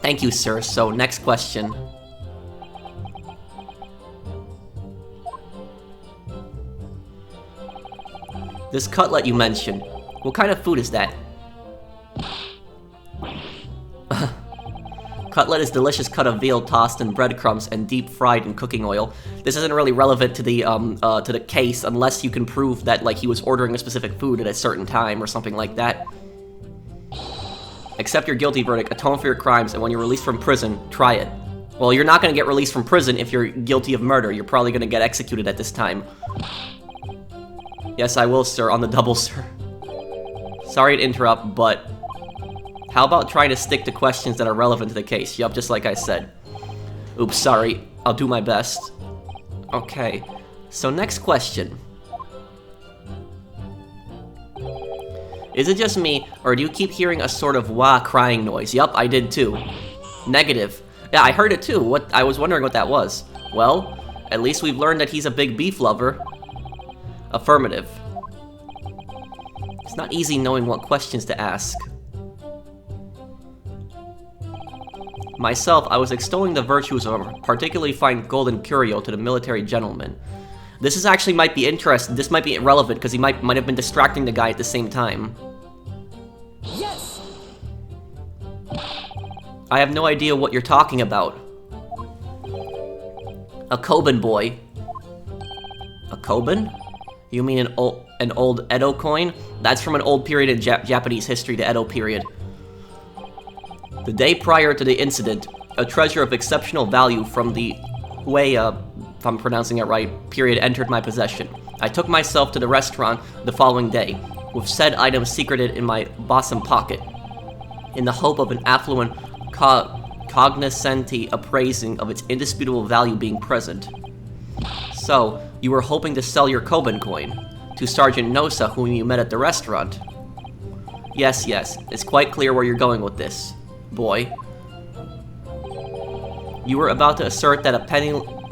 Thank you, sir. So, next question. This cutlet you mentioned, what kind of food is that? Cutlet is delicious cut of veal tossed in breadcrumbs and deep fried in cooking oil. This isn't really relevant to the case unless you can prove that like he was ordering a specific food at a certain time or something like that. Accept your guilty verdict, atone for your crimes, and when you're released from prison, try it. Well, you're not gonna get released from prison if you're guilty of murder. You're probably gonna get executed at this time. Yes, I will, sir, on the double, sir. Sorry to interrupt, but how about trying to stick to questions that are relevant to the case? Yup, just like I said. Oops, sorry. I'll do my best. Okay, so next question. Is it just me, or do you keep hearing a sort of wah crying noise? Yup, I did too. Negative. Yeah, I heard it too. I was wondering what that was. Well, at least we've learned that he's a big beef lover. Affirmative. It's not easy knowing what questions to ask. Myself, I was extolling the virtues of a particularly fine golden curio to the military gentleman. This is actually might be interesting. This might be irrelevant because he might have been distracting the guy at the same time. Yes. I have no idea what you're talking about. A Koban boy. A Koban? You mean an old Edo coin? That's from an old period in Japanese history, the Edo period. The day prior to the incident, a treasure of exceptional value from the Hueya, if I'm pronouncing it right, period entered my possession. I took myself to the restaurant the following day, with said item secreted in my bosom pocket, in the hope of an affluent cognoscenti appraising of its indisputable value being present. So, you were hoping to sell your Koban coin to Sergeant Nosa, whom you met at the restaurant. Yes, it's quite clear where you're going with this, boy. You were about to assert that a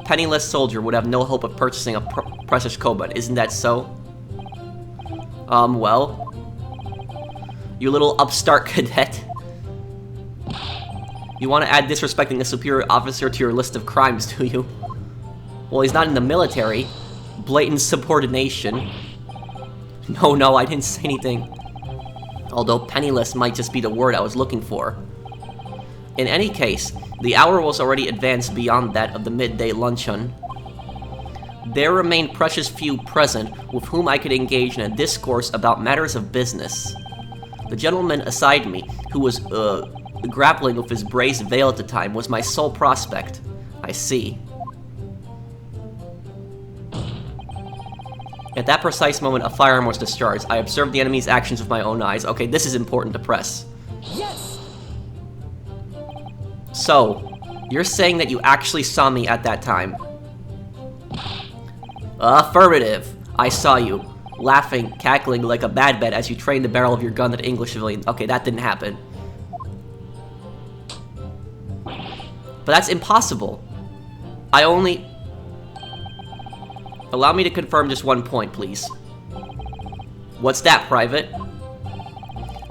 penniless soldier would have no hope of purchasing a precious Koban, isn't that so? Well, you little upstart cadet. You want to add disrespecting a superior officer to your list of crimes, do you? Well, he's not in the military. Blatant subordination. No, I didn't say anything. Although penniless might just be the word I was looking for. In any case, the hour was already advanced beyond that of the midday luncheon. There remained precious few present with whom I could engage in a discourse about matters of business. The gentleman aside me, who was, grappling with his braised veil at the time, was my sole prospect. I see. At that precise moment, a firearm was discharged. I observed the enemy's actions with my own eyes. Okay, this is important to press. Yes. So, you're saying that you actually saw me at that time? Affirmative. I saw you, laughing, cackling like a bad bet as you trained the barrel of your gun at an English civilian. Okay, that didn't happen. But that's impossible. I only... Allow me to confirm just one point, please. What's that, Private?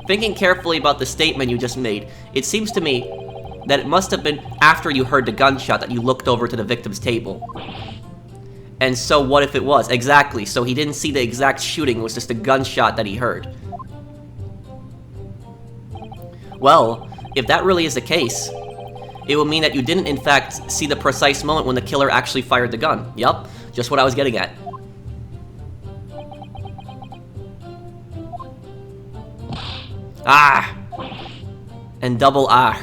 Thinking carefully about the statement you just made, it seems to me that it must have been after you heard the gunshot that you looked over to the victim's table. And so what if it was? Exactly, so he didn't see the exact shooting, it was just a gunshot that he heard. Well, if that really is the case, it would mean that you didn't in fact see the precise moment when the killer actually fired the gun. Yup, just what I was getting at. Ah! And double ah.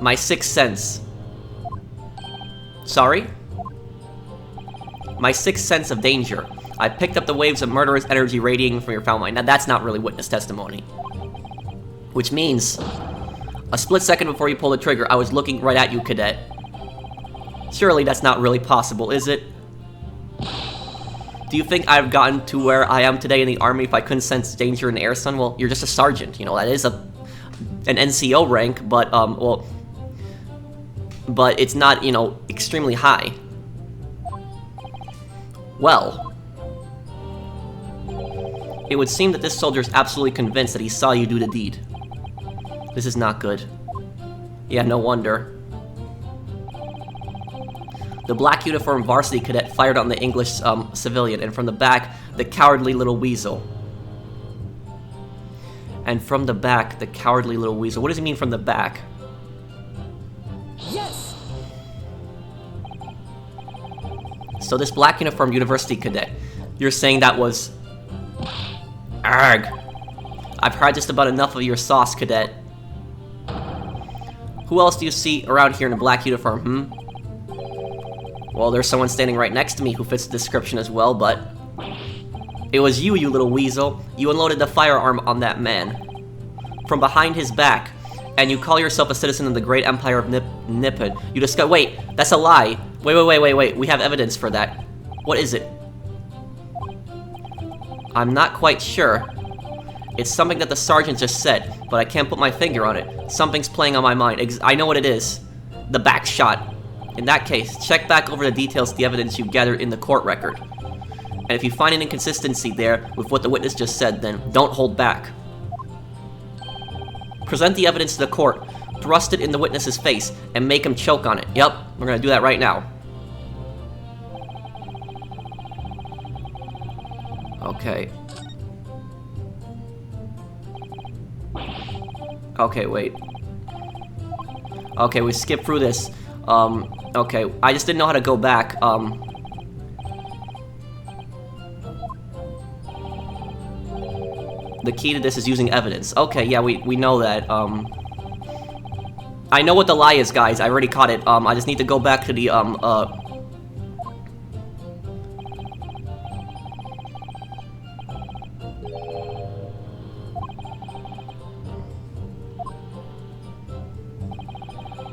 My sixth sense. Sorry? My sixth sense of danger. I picked up the waves of murderous energy radiating from your foul mind. Now that's not really witness testimony. Which means, a split second before you pull the trigger, I was looking right at you, Cadet. Surely that's not really possible, is it? Do you think I've gotten to where I am today in the Army if I couldn't sense danger in the air, son? Well, you're just a sergeant, you know, that is an NCO rank, but, well... But it's not, you know, extremely high. Well... It would seem that this soldier is absolutely convinced that he saw you do the deed. This is not good. Yeah, no wonder. The black uniformed varsity cadet fired on the English civilian, and from the back, the cowardly little weasel. And from the back, the cowardly little weasel. What does he mean from the back? Yes! So this black uniformed university cadet, you're saying that was... Arg! I've had just about enough of your sauce, cadet. Who else do you see around here in a black uniform, Well, there's someone standing right next to me who fits the description as well, but... It was you, you little weasel. You unloaded the firearm on that man. From behind his back. And you call yourself a citizen of the great empire of Nippon. You discuss- wait, that's a lie. Wait. We have evidence for that. What is it? I'm not quite sure. It's something that the sergeant just said, but I can't put my finger on it. Something's playing on my mind. I know what it is. The back shot. In that case, check back over the details of the evidence you gathered in the court record. And if you find an inconsistency there with what the witness just said, then don't hold back. Present the evidence to the court, thrust it in the witness's face, and make him choke on it. Yep, we're gonna do that right now. Okay. Okay, wait. Okay, we skipped through this. Okay, I just didn't know how to go back. The key to this is using evidence. Okay, yeah, we know that. I know what the lie is, guys. I already caught it. I just need to go back to the,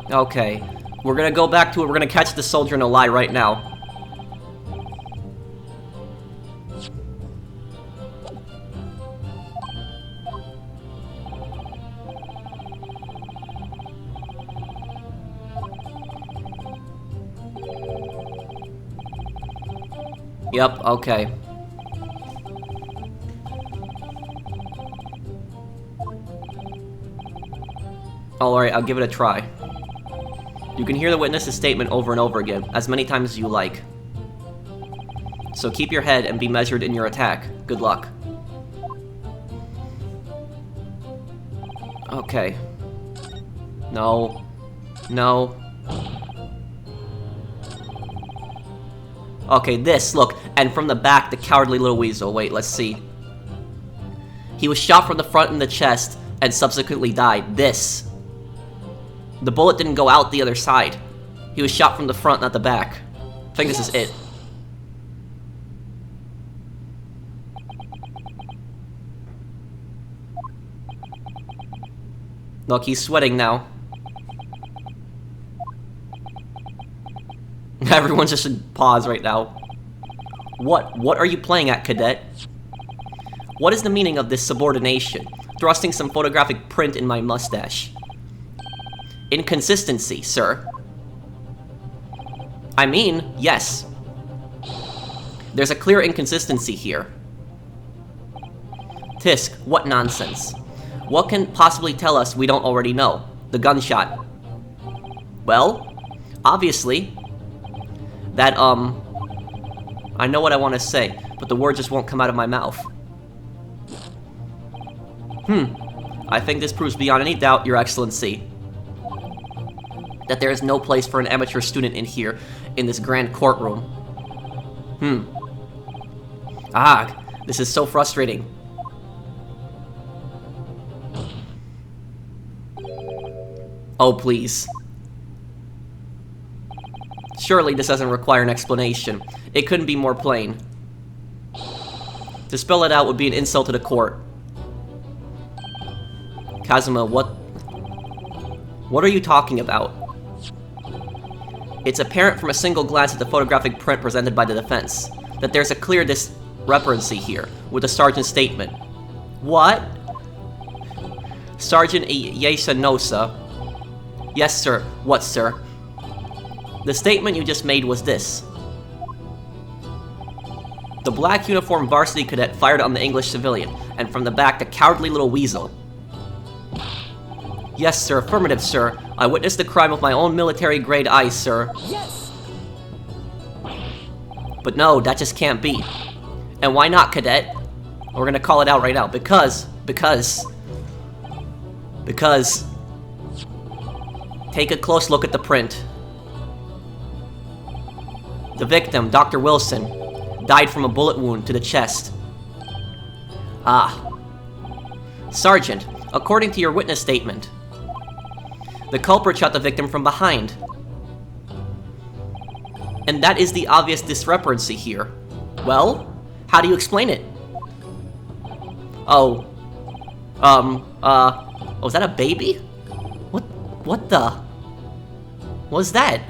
Okay, we're gonna go back to it. We're gonna catch the soldier in a lie right now. Yep, okay. Alright, I'll give it a try. You can hear the witness's statement over and over again, as many times as you like. So keep your head and be measured in your attack. Good luck. Okay. No. No. Okay, this, look, and from the back, the cowardly little weasel. Wait, let's see. He was shot from the front in the chest, and subsequently died. This. The bullet didn't go out the other side. He was shot from the front, not the back. I think this is it. Look, he's sweating now. Everyone just should pause right now. What are you playing at, cadet? What is the meaning of this subordination? Thrusting some photographic print in my mustache. Inconsistency, sir. I mean, yes. There's a clear inconsistency here. Tisk, what nonsense. What can possibly tell us we don't already know? The gunshot. Well, obviously, that, I know what I want to say, but the word just won't come out of my mouth. I think this proves beyond any doubt, Your Excellency, that there is no place for an amateur student in here, in this grand courtroom. Ah, this is so frustrating. Oh, please. Surely this doesn't require an explanation. It couldn't be more plain. To spell it out would be an insult to the court. Kazuma, what are you talking about? It's apparent from a single glance at the photographic print presented by the defense that there's a clear discrepancy here with the sergeant's statement. What? Sergeant Yasanosa. Yes, sir. What, sir? The statement you just made was this. The black uniformed varsity cadet fired on the English civilian, and from the back, the cowardly little weasel. Yes, sir. Affirmative, sir. I witnessed the crime with my own military-grade eyes, sir. Yes! But no, that just can't be. And why not, cadet? We're gonna call it out right now. Because... Take a close look at the print. The victim, Dr. Wilson, died from a bullet wound to the chest. Ah. Sergeant, according to your witness statement, the culprit shot the victim from behind. And that is the obvious discrepancy here. Well, how do you explain it? Oh, was that a baby? What the? Was that?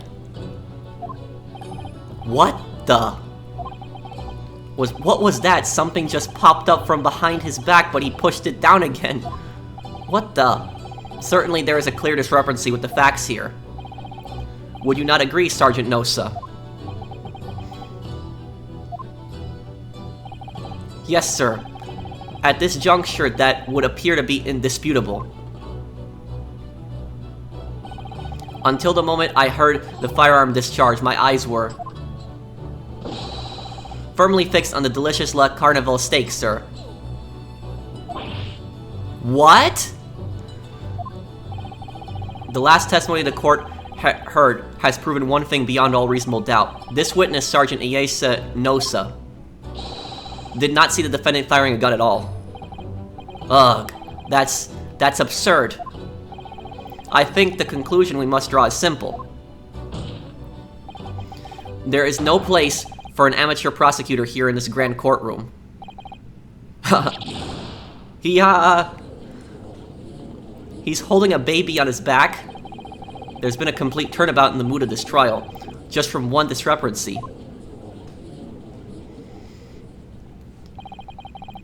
What the? What was that? Something just popped up from behind his back, but he pushed it down again. What the? Certainly there is a clear discrepancy with the facts here. Would you not agree, Sergeant Nosa? Yes, sir. At this juncture, that would appear to be indisputable. Until the moment I heard the firearm discharge, my eyes were firmly fixed on the delicious La Carnival steak, sir. What? The last testimony the court heard has proven one thing beyond all reasonable doubt. This witness, Sergeant Iesa Nosa, did not see the defendant firing a gun at all. Ugh, that's absurd. I think the conclusion we must draw is simple. There is no place for an amateur prosecutor here in this grand courtroom. He's holding a baby on his back. There's been a complete turnabout in the mood of this trial, just from one discrepancy.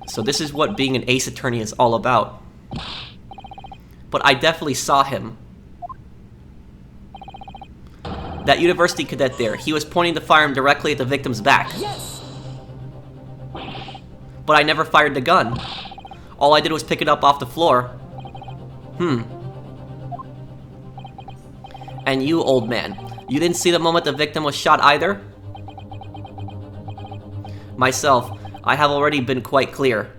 So this is what being an ace attorney is all about. But I definitely saw him. That university cadet there, he was pointing the firearm directly at the victim's back. Yes! But I never fired the gun. All I did was pick it up off the floor. And you, old man, you didn't see the moment the victim was shot either? Myself, I have already been quite clear.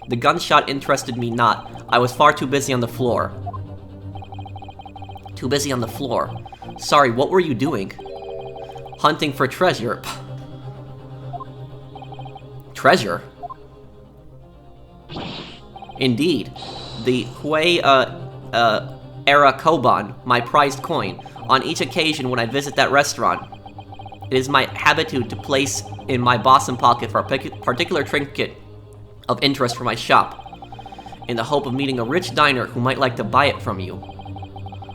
The gunshot interested me not. I was far too busy on the floor. Too busy on the floor. Sorry, what were you doing? Hunting for treasure. Treasure? Indeed. The Hui, era Koban, my prized coin. On each occasion when I visit that restaurant, it is my habitude to place in my bosom pocket for a particular trinket of interest for my shop, in the hope of meeting a rich diner who might like to buy it from you.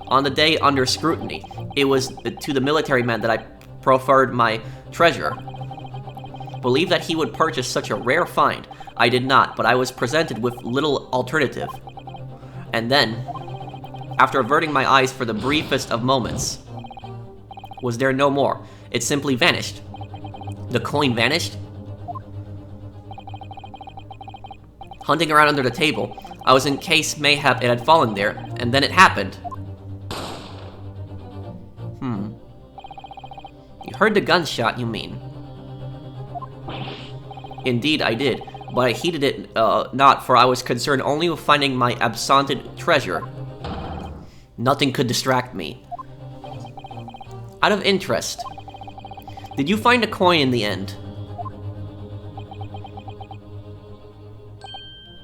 On the day under scrutiny, it was to the military man that I proffered my treasure. Believe that he would purchase such a rare find. I did not, but I was presented with little alternative. And then, after averting my eyes for the briefest of moments, was there no more. It simply vanished. The coin vanished? Hunting around under the table, I was in case mayhap it had fallen there, and then it happened. You heard the gunshot, you mean? Indeed, I did, but I heeded it not, for I was concerned only with finding my absconded treasure. Nothing could distract me. Out of interest, did you find a coin in the end?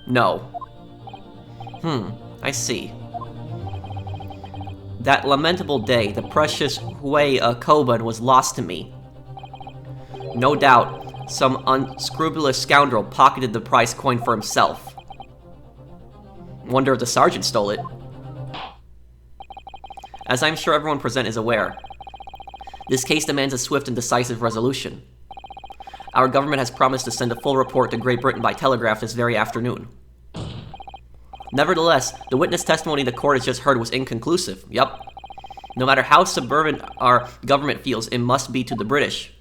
No. I see. That lamentable day, the precious Hui Koban was lost to me. No doubt, some unscrupulous scoundrel pocketed the prize coin for himself. Wonder if the sergeant stole it. As I'm sure everyone present is aware, this case demands a swift and decisive resolution. Our government has promised to send a full report to Great Britain by telegraph this very afternoon. Nevertheless, the witness testimony the court has just heard was inconclusive. Yup. No matter how subservient our government feels, it must be to the British.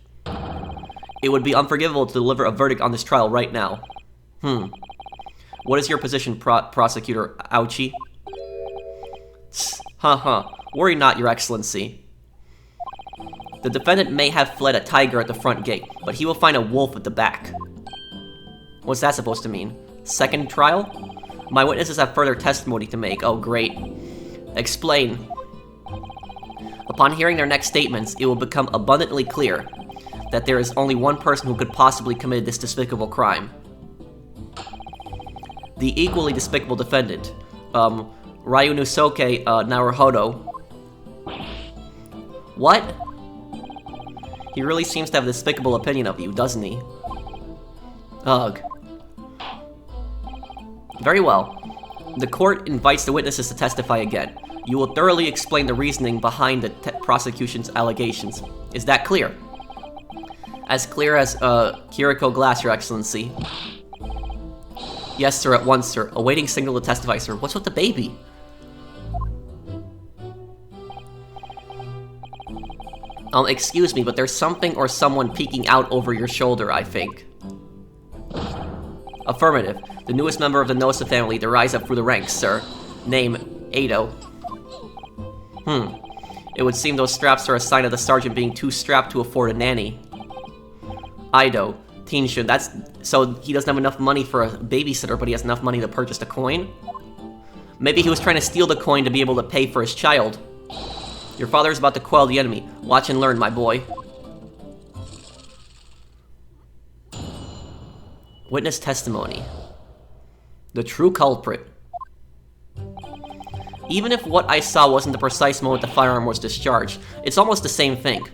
It would be unforgivable to deliver a verdict on this trial right now. What is your position, Prosecutor Ouchie? Worry not, Your Excellency. The defendant may have fled a tiger at the front gate, but he will find a wolf at the back. What's that supposed to mean? Second trial? My witnesses have further testimony to make. Oh, great. Explain. Upon hearing their next statements, it will become abundantly clear that there is only one person who could possibly commit this despicable crime. The equally despicable defendant, Ryunosuke Naruhodo. What? He really seems to have a despicable opinion of you, doesn't he? Ugh. Very well. The court invites the witnesses to testify again. You will thoroughly explain the reasoning behind the prosecution's allegations. Is that clear? As clear as, Kiriko Glass, Your Excellency. Yes, sir, at once, sir. Awaiting signal to testify, sir. What's with the baby? Excuse me, but there's something or someone peeking out over your shoulder, I think. Affirmative. The newest member of the Nosa family to rise up through the ranks, sir. Name, Ado. It would seem those straps are a sign of the sergeant being too strapped to afford a nanny. Ido. Teenshun, that's... So he doesn't have enough money for a babysitter, but he has enough money to purchase the coin? Maybe he was trying to steal the coin to be able to pay for his child. Your father is about to quell the enemy. Watch and learn, my boy. Witness testimony. The true culprit. Even if what I saw wasn't the precise moment the firearm was discharged, it's almost the same thing.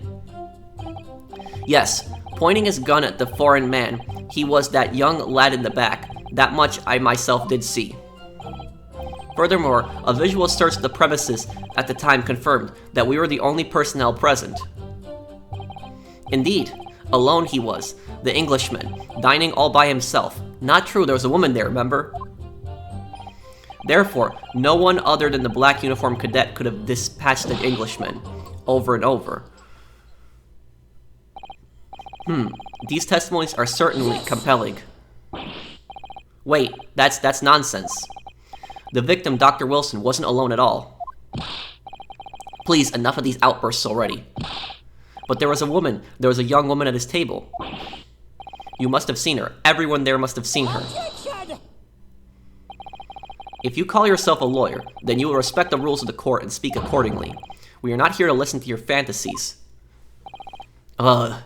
Yes, pointing his gun at the foreign man, he was that young lad in the back. That much I myself did see. Furthermore, a visual search of the premises at the time confirmed that we were the only personnel present. Indeed, alone he was, the Englishman, dining all by himself. Not true, there was a woman there, remember? Therefore, no one other than the black uniformed cadet could have dispatched the Englishman over and over. These testimonies are certainly compelling. Wait, that's nonsense. The victim, Dr. Wilson, wasn't alone at all. Please, enough of these outbursts already. But there was a young woman at his table. You must have seen her. Everyone there must have seen her. If you call yourself a lawyer, then you will respect the rules of the court and speak accordingly. We are not here to listen to your fantasies. It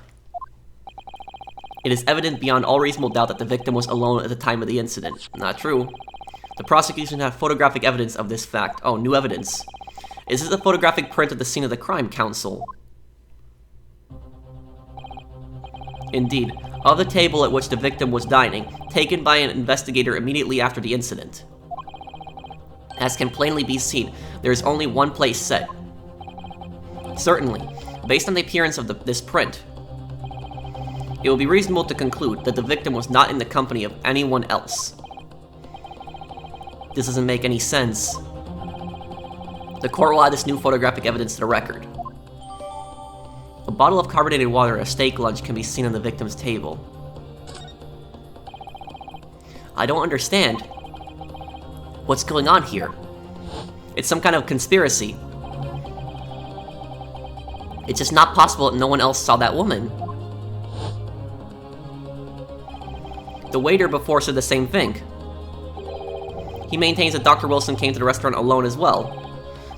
is evident beyond all reasonable doubt that the victim was alone at the time of the incident. Not true. The prosecution had photographic evidence of this fact. Oh, new evidence. Is this a photographic print of the scene of the crime, counsel? Indeed, of the table at which the victim was dining, taken by an investigator immediately after the incident. As can plainly be seen, there is only one place set. Certainly, based on the appearance of this print, it will be reasonable to conclude that the victim was not in the company of anyone else. This doesn't make any sense. The court will add this new photographic evidence to the record. A bottle of carbonated water and a steak lunch can be seen on the victim's table. I don't understand. What's going on here? It's some kind of conspiracy. It's just not possible that no one else saw that woman. The waiter before said the same thing. He maintains that Dr. Wilson came to the restaurant alone as well.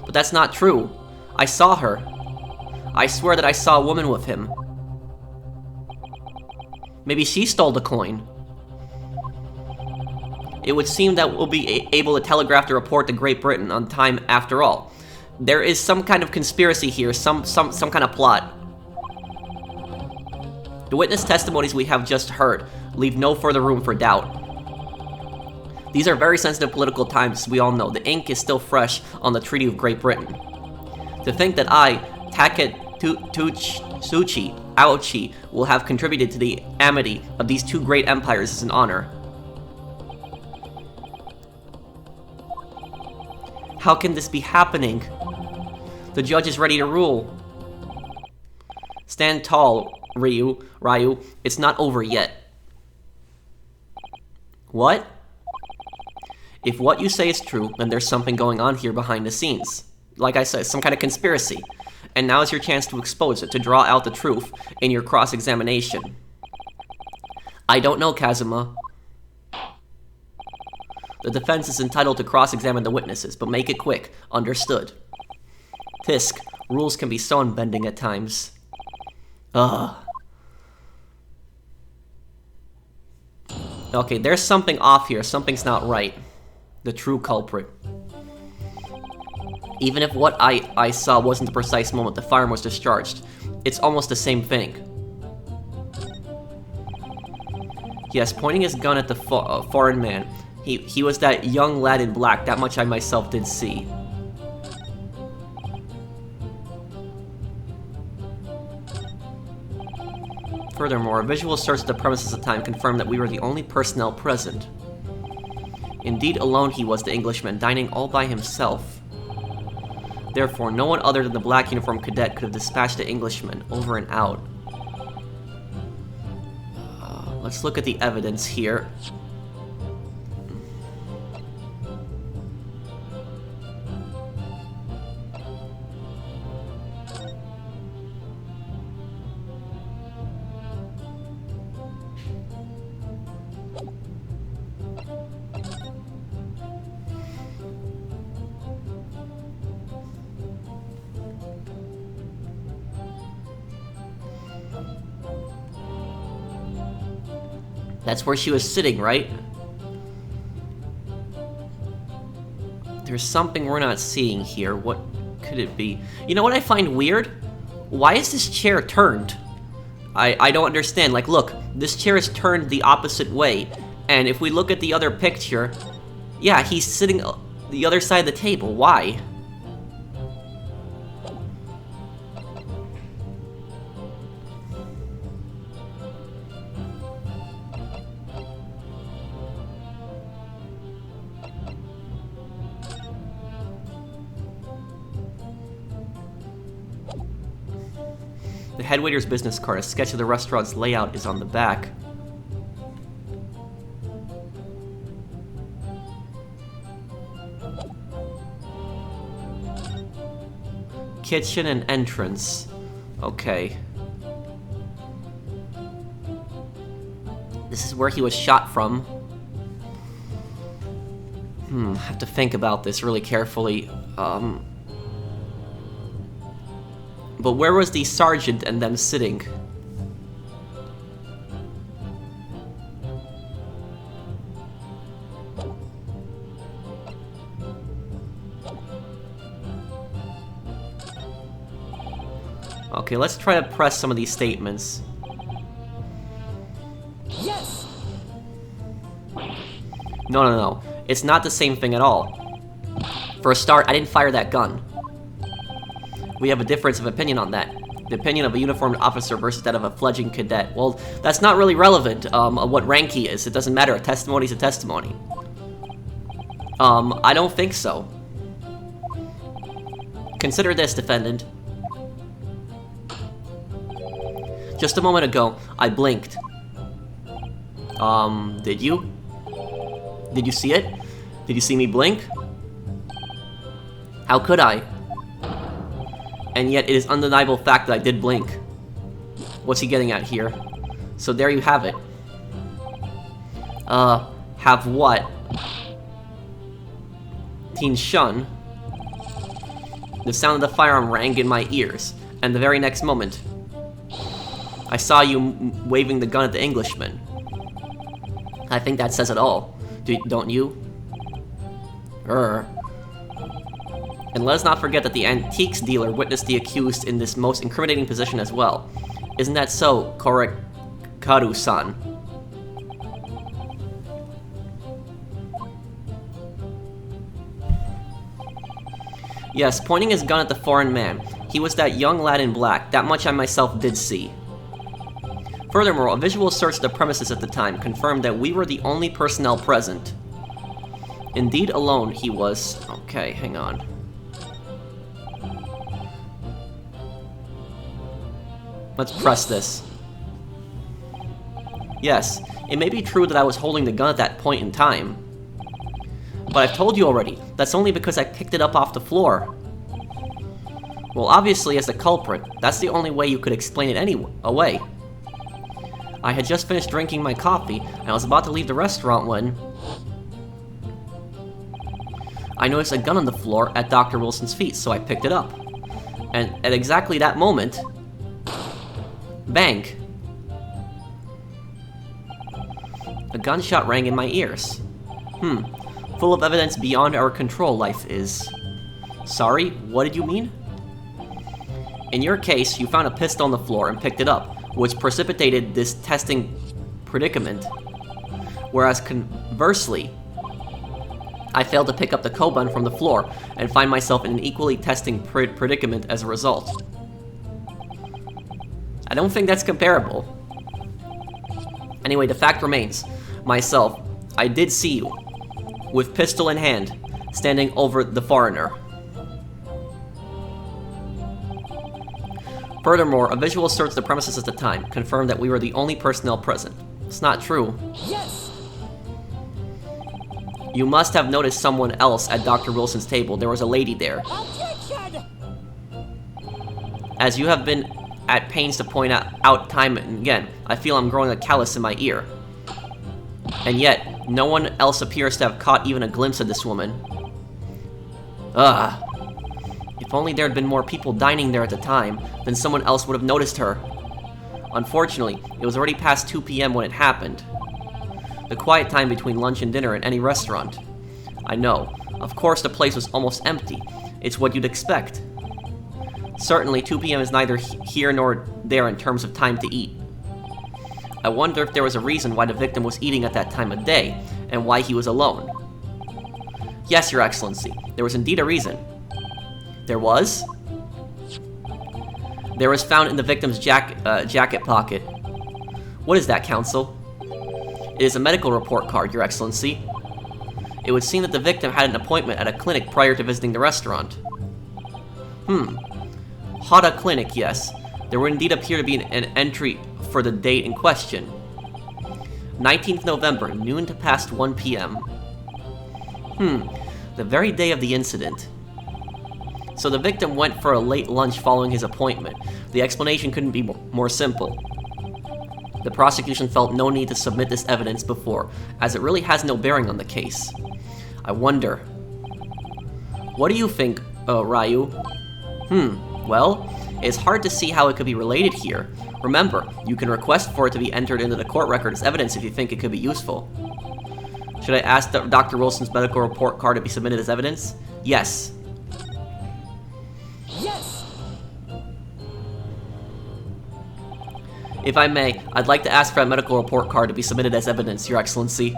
But that's not true. I saw her. I swear that I saw a woman with him. Maybe she stole the coin. It would seem that we'll be able to telegraph the report to Great Britain on time after all. There is some kind of conspiracy here, some kind of plot. The witness testimonies we have just heard leave no further room for doubt. These are very sensitive political times, we all know. The ink is still fresh on the Treaty of Great Britain. To think that I, Taketsuchi Aochi, will have contributed to the amity of these two great empires is an honor. How can this be happening? The judge is ready to rule. Stand tall, Ryu. It's not over yet. What? If what you say is true, then there's something going on here behind the scenes. Like I said, some kind of conspiracy. And now is your chance to expose it, to draw out the truth in your cross-examination. I don't know, Kazuma. The defense is entitled to cross-examine the witnesses, but make it quick. Understood. Tisk, rules can be so unbending at times. Ugh. Okay, there's something off here. Something's not right. The true culprit. Even if what I saw wasn't the precise moment the firearm was discharged, it's almost the same thing. Yes, pointing his gun at the foreign man. He was that young lad in black, that much I myself did see. Furthermore, a visual search of the premises at the time confirmed that we were the only personnel present. Indeed, alone he was the Englishman, dining all by himself. Therefore, no one other than the black uniformed cadet could have dispatched the Englishman over and out. Let's look at the evidence here. That's where she was sitting, right? There's something we're not seeing here. What could it be? You know what I find weird? Why is this chair turned? I don't understand. Like, look, this chair is turned the opposite way. And if we look at the other picture, yeah, he's sitting the other side of the table. Why? The head waiter's business card, a sketch of the restaurant's layout, is on the back. Kitchen and entrance. Okay. This is where he was shot from. I have to think about this really carefully. But where was the sergeant and them sitting? Okay, let's try to press some of these statements. Yes! No. It's not the same thing at all. For a start, I didn't fire that gun. We have a difference of opinion on that. The opinion of a uniformed officer versus that of a fledgling cadet. Well, that's not really relevant, what rank he is. It doesn't matter. A testimony's a testimony. I don't think so. Consider this, defendant. Just a moment ago, I blinked. Did you? Did you see it? Did you see me blink? How could I? And yet it is undeniable fact that I did blink. What's he getting at here? So there you have it. Have what? Teen Shun. The sound of the firearm rang in my ears, and the very next moment, I saw you waving the gun at the Englishman. I think that says it all. Don't you? And let's not forget that the antiques dealer witnessed the accused in this most incriminating position as well. Isn't that so, Korekaru-san? Yes, pointing his gun at the foreign man. He was that young lad in black. That much I myself did see. Furthermore, a visual search of the premises at the time confirmed that we were the only personnel present. Indeed alone, he was... Okay, hang on. Let's press this. Yes, it may be true that I was holding the gun at that point in time. But I've told you already, that's only because I picked it up off the floor. Well, obviously, as the culprit, that's the only way you could explain it away. I had just finished drinking my coffee, and I was about to leave the restaurant when... I noticed a gun on the floor at Dr. Wilson's feet, so I picked it up. And at exactly that moment... Bang! A gunshot rang in my ears. Full of evidence beyond our control, life is. Sorry, what did you mean? In your case, you found a pistol on the floor and picked it up, which precipitated this testing predicament. Whereas conversely, I failed to pick up the Koban from the floor and find myself in an equally testing predicament as a result. I don't think that's comparable. Anyway, the fact remains. Myself, I did see you, with pistol in hand, standing over the foreigner. Furthermore, a visual search of the premises at the time confirmed that we were the only personnel present. It's not true. Yes! You must have noticed someone else at Dr. Wilson's table. There was a lady there. Objection! As you have been at pains to point out time and again, I feel I'm growing a callus in my ear. And yet, no one else appears to have caught even a glimpse of this woman. Ugh. If only there had been more people dining there at the time, then someone else would have noticed her. Unfortunately, it was already past 2 p.m. when it happened. The quiet time between lunch and dinner in any restaurant. I know. Of course the place was almost empty. It's what you'd expect. Certainly, 2 p.m. is neither here nor there in terms of time to eat. I wonder if there was a reason why the victim was eating at that time of day, and why he was alone. Yes, Your Excellency, there was indeed a reason. There was? There was found in the victim's jacket pocket. What is that, Counsel? It is a medical report card, Your Excellency. It would seem that the victim had an appointment at a clinic prior to visiting the restaurant. Hada Clinic, yes. There would indeed appear to be an entry for the date in question. 19th November, noon to past 1 p.m. The very day of the incident. So the victim went for a late lunch following his appointment. The explanation couldn't be more simple. The prosecution felt no need to submit this evidence before, as it really has no bearing on the case. I wonder. What do you think, Ryu? Well, it's hard to see how it could be related here. Remember, you can request for it to be entered into the court record as evidence if you think it could be useful. Should I ask Dr. Wilson's medical report card to be submitted as evidence? Yes. Yes! If I may, I'd like to ask for that medical report card to be submitted as evidence, Your Excellency.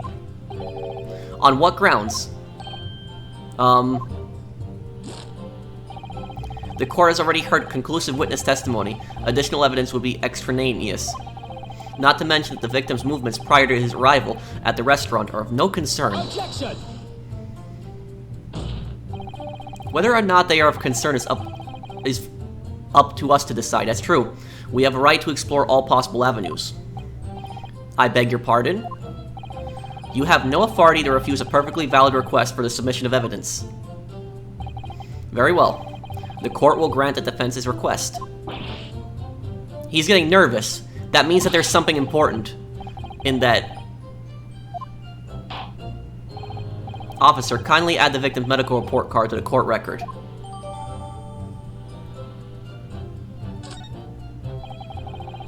On what grounds? The court has already heard conclusive witness testimony. Additional evidence would be extraneous. Not to mention that the victim's movements prior to his arrival at the restaurant are of no concern. Objection! Whether or not they are of concern is up to us to decide. That's true. We have a right to explore all possible avenues. I beg your pardon? You have no authority to refuse a perfectly valid request for the submission of evidence. Very well. The court will grant the defense's request. He's getting nervous. That means that there's something important in that. Officer, kindly add the victim's medical report card to the court record.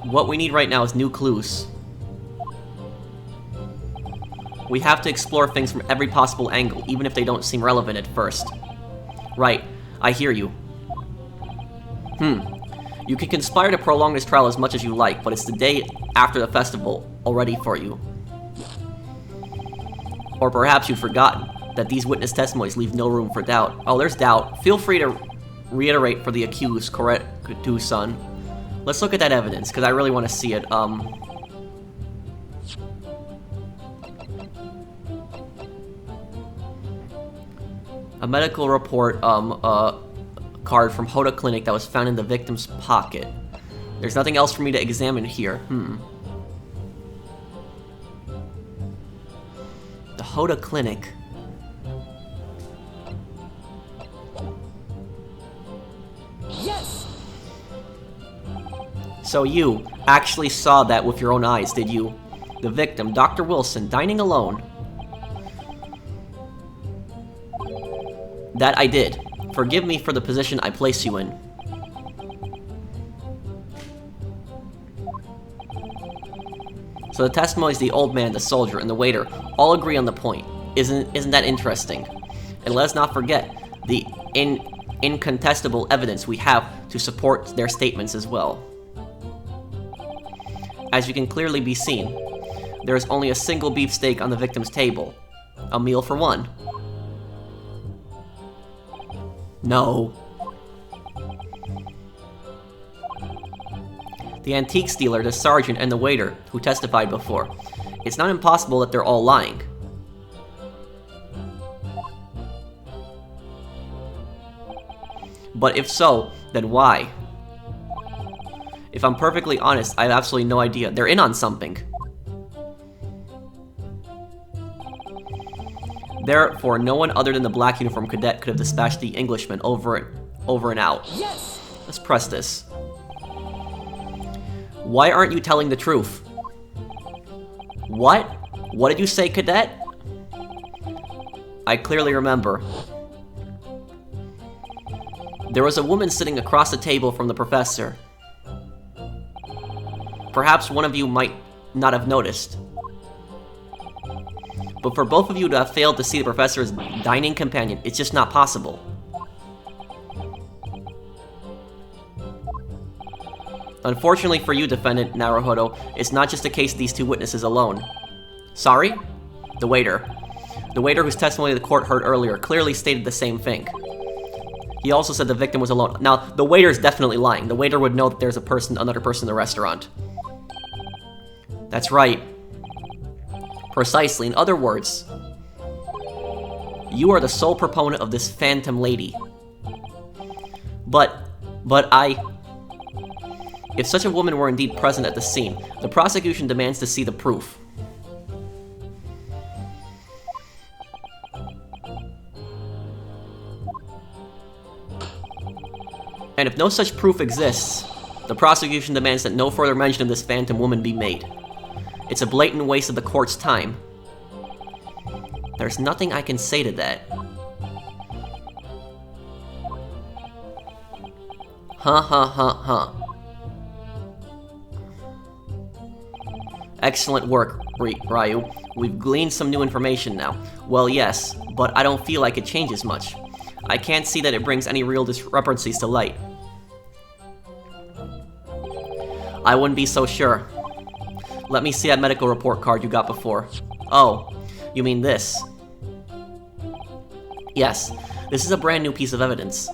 What we need right now is new clues. We have to explore things from every possible angle, even if they don't seem relevant at first. Right. I hear you. You can conspire to prolong this trial as much as you like, but it's the day after the festival already for you. Or perhaps you've forgotten that these witness testimonies leave no room for doubt. Oh, there's doubt. Feel free to reiterate for the accused, correct, son. Let's look at that evidence, because I really want to see it. A medical report, card from Hoda Clinic that was found in the victim's pocket. There's nothing else for me to examine here. The Hoda Clinic. Yes! So you actually saw that with your own eyes, did you? The victim, Dr. Wilson, dining alone. That I did. Forgive me for the position I place you in. So the testimonies of the old man, the soldier, and the waiter all agree on the point. Isn't that interesting? And let's not forget the incontestable evidence we have to support their statements as well. As you can clearly be seen, there is only a single beefsteak on the victim's table. A meal for one. No. The antique dealer, the sergeant, and the waiter who testified before. It's not impossible that they're all lying. But if so, then why? If I'm perfectly honest, I have absolutely no idea. They're in on something. Therefore, no one other than the black uniform cadet could have dispatched the Englishman over and out. Yes! Let's press this. Why aren't you telling the truth? What? What did you say, cadet? I clearly remember. There was a woman sitting across the table from the professor. Perhaps one of you might not have noticed. But for both of you to have failed to see the professor's dining companion, it's just not possible. Unfortunately for you, Defendant Naruhodo, it's not just a case of these two witnesses alone. Sorry? The waiter. The waiter whose testimony the court heard earlier clearly stated the same thing. He also said the victim was alone. Now, the waiter's definitely lying. The waiter would know that there's another person in the restaurant. That's right. Precisely. In other words, you are the sole proponent of this phantom lady. But if such a woman were indeed present at the scene, the prosecution demands to see the proof. And if no such proof exists, the prosecution demands that no further mention of this phantom woman be made. It's a blatant waste of the court's time. There's nothing I can say to that. Excellent work, Ryu. We've gleaned some new information now. Well, yes, but I don't feel like it changes much. I can't see that it brings any real discrepancies to light. I wouldn't be so sure. Let me see that medical report card you got before. Oh, you mean this? Yes, this is a brand new piece of evidence.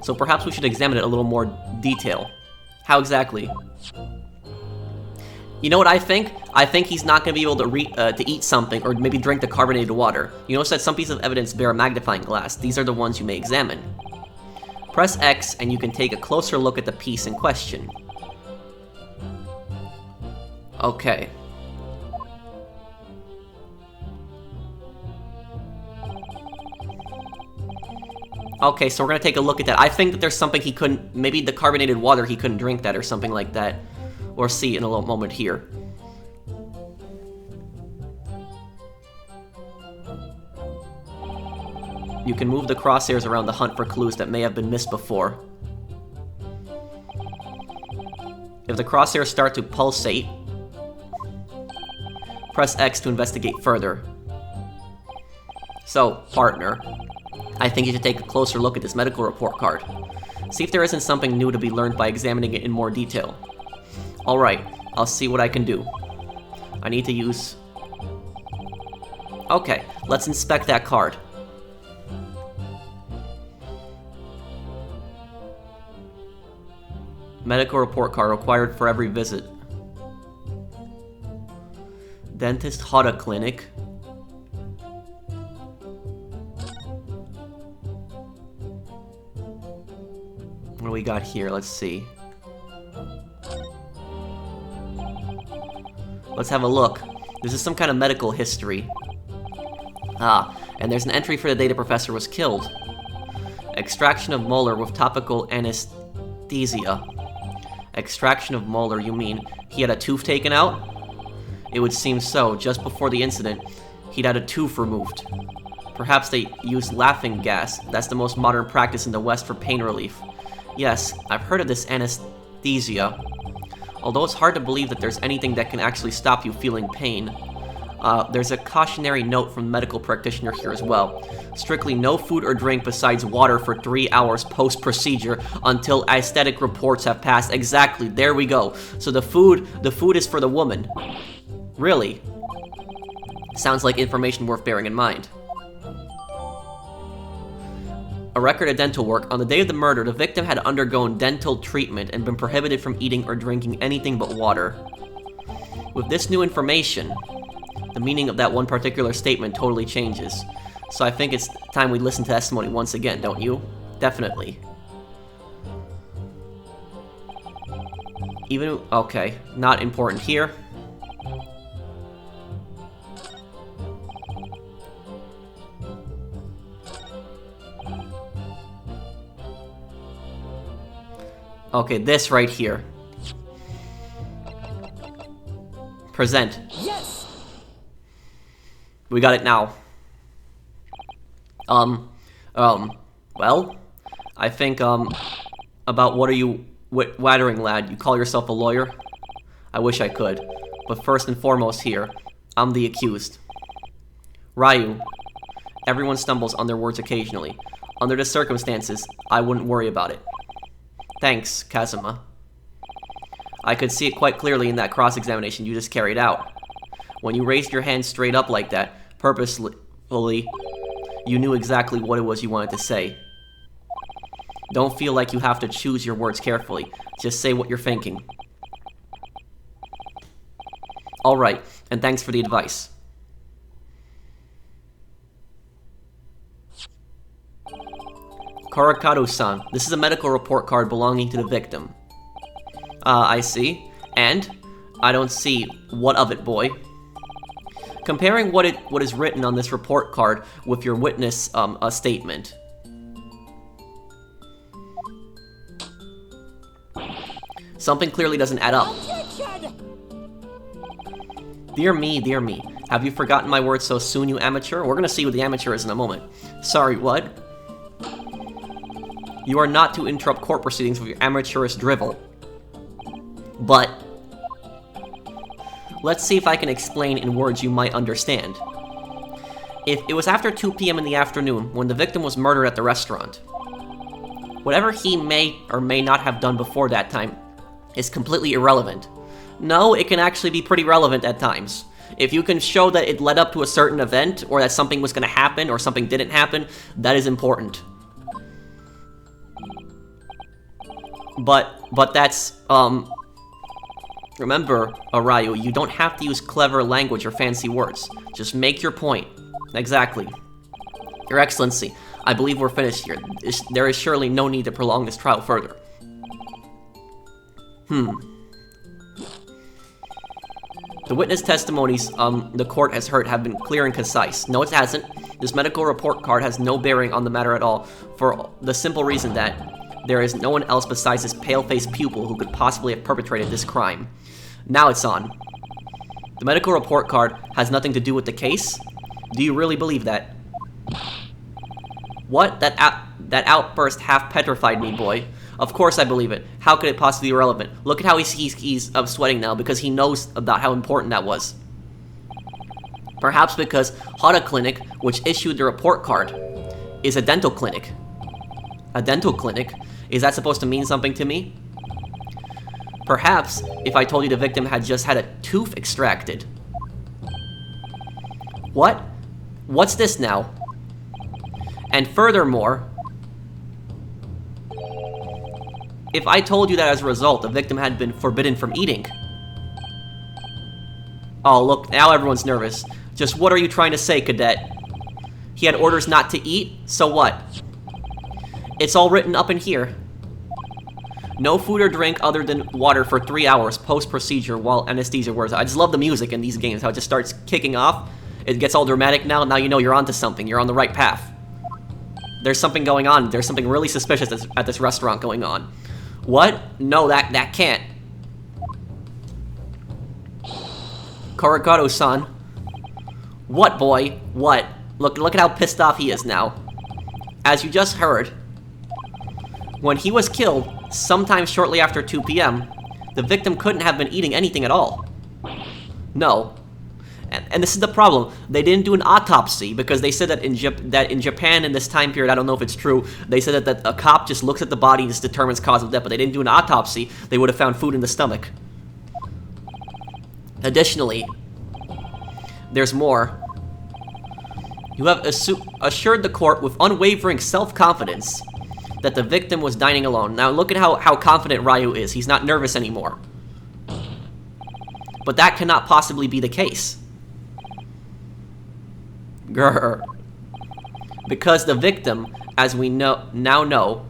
So perhaps we should examine it in a little more detail. How exactly? You know what I think? I think he's not going to be able to eat something or maybe drink the carbonated water. You notice that some pieces of evidence bear a magnifying glass. These are the ones you may examine. Press X and you can take a closer look at the piece in question. Okay. Okay, so we're gonna take a look at that. I think that there's something he couldn't, maybe the carbonated water, he couldn't drink that or something like that. Or see in a little moment here. You can move the crosshairs around to hunt for clues that may have been missed before. If the crosshairs start to pulsate, press X to investigate further. So, partner, I think you should take a closer look at this medical report card. See if there isn't something new to be learned by examining it in more detail. Alright, I'll see what I can do. I need to use... Okay, let's inspect that card. Medical report card required for every visit. Dentist Hada Clinic. What do we got here? Let's see. Let's have a look. This is some kind of medical history. Ah, and there's an entry for the day the professor was killed. Extraction of molar with topical anesthesia. Extraction of molar, you mean he had a tooth taken out? It would seem so. Just before the incident, he'd had a tooth removed. Perhaps they used laughing gas. That's the most modern practice in the West for pain relief. Yes, I've heard of this anesthesia. Although it's hard to believe that there's anything that can actually stop you feeling pain. There's a cautionary note from the medical practitioner here as well. Strictly no food or drink besides water for 3 hours post-procedure until aesthetic reports have passed. Exactly, there we go. So the food is for the woman. Really? Sounds like information worth bearing in mind. A record of dental work. On the day of the murder, the victim had undergone dental treatment and been prohibited from eating or drinking anything but water. With this new information, the meaning of that one particular statement totally changes. So I think it's time we listen to testimony once again, don't you? Definitely. Even... okay, not important here. Okay, this right here. Present. Yes! We got it now. Well, I think, about what are you wattering, lad? You call yourself a lawyer? I wish I could. But first and foremost here, I'm the accused. Ryu. Everyone stumbles on their words occasionally. Under the circumstances, I wouldn't worry about it. Thanks, Kazuma. I could see it quite clearly in that cross-examination you just carried out. When you raised your hand straight up like that, purposefully, you knew exactly what it was you wanted to say. Don't feel like you have to choose your words carefully. Just say what you're thinking. Alright, and thanks for the advice. Karakaru-san, this is a medical report card belonging to the victim. I see. And? I don't see what of it, boy. Comparing what is written on this report card with your witness statement. Something clearly doesn't add up. Dear me, dear me. Have you forgotten my words so soon, you amateur? We're gonna see what the amateur is in a moment. Sorry, what? You are not to interrupt court proceedings with your amateurish drivel. But let's see if I can explain in words you might understand. If it was after 2 p.m. in the afternoon when the victim was murdered at the restaurant, whatever he may or may not have done before that time is completely irrelevant. No, it can actually be pretty relevant at times. If you can show that it led up to a certain event, or that something was going to happen, or something didn't happen, that is important. But that's, remember, Ryu, you don't have to use clever language or fancy words. Just make your point. Exactly. Your Excellency, I believe we're finished here. There is surely no need to prolong this trial further. The witness testimonies the court has heard have been clear and concise. No, it hasn't. This medical report card has no bearing on the matter at all, for the simple reason that there is no one else besides this pale-faced pupil who could possibly have perpetrated this crime. Now it's on. The medical report card has nothing to do with the case? Do you really believe that? What? That outburst half petrified me, boy. Of course I believe it. How could it possibly be relevant? Look at how he's sweating now because he knows about how important that was. Perhaps because Hada Clinic, which issued the report card, is a dental clinic. A dental clinic? Is that supposed to mean something to me? Perhaps if I told you the victim had just had a tooth extracted. What? What's this now? And furthermore, if I told you that as a result, the victim had been forbidden from eating. Oh, look, now everyone's nervous. Just what are you trying to say, cadet? He had orders not to eat? So what? It's all written up in here. No food or drink other than water for 3 hours post-procedure while anesthesia wears. I just love the music in these games, how it just starts kicking off. It gets all dramatic now. Now you know you're onto something. You're on the right path. There's something going on. There's something really suspicious at this restaurant going on. What? No, that can't. Korokado-san. What, boy? What? Look at how pissed off he is now. As you just heard, when he was killed, sometime shortly after 2 p.m., the victim couldn't have been eating anything at all. No. And this is the problem. They didn't do an autopsy because they said that in Japan in this time period, I don't know if it's true, they said that a cop just looks at the body and just determines cause of death, but they didn't do an autopsy. They would have found food in the stomach. Additionally, there's more. You have assured the court with unwavering self-confidence that the victim was dining alone. Now look at how confident Ryu is. He's not nervous anymore. But that cannot possibly be the case. Grr. Because the victim, as we now know,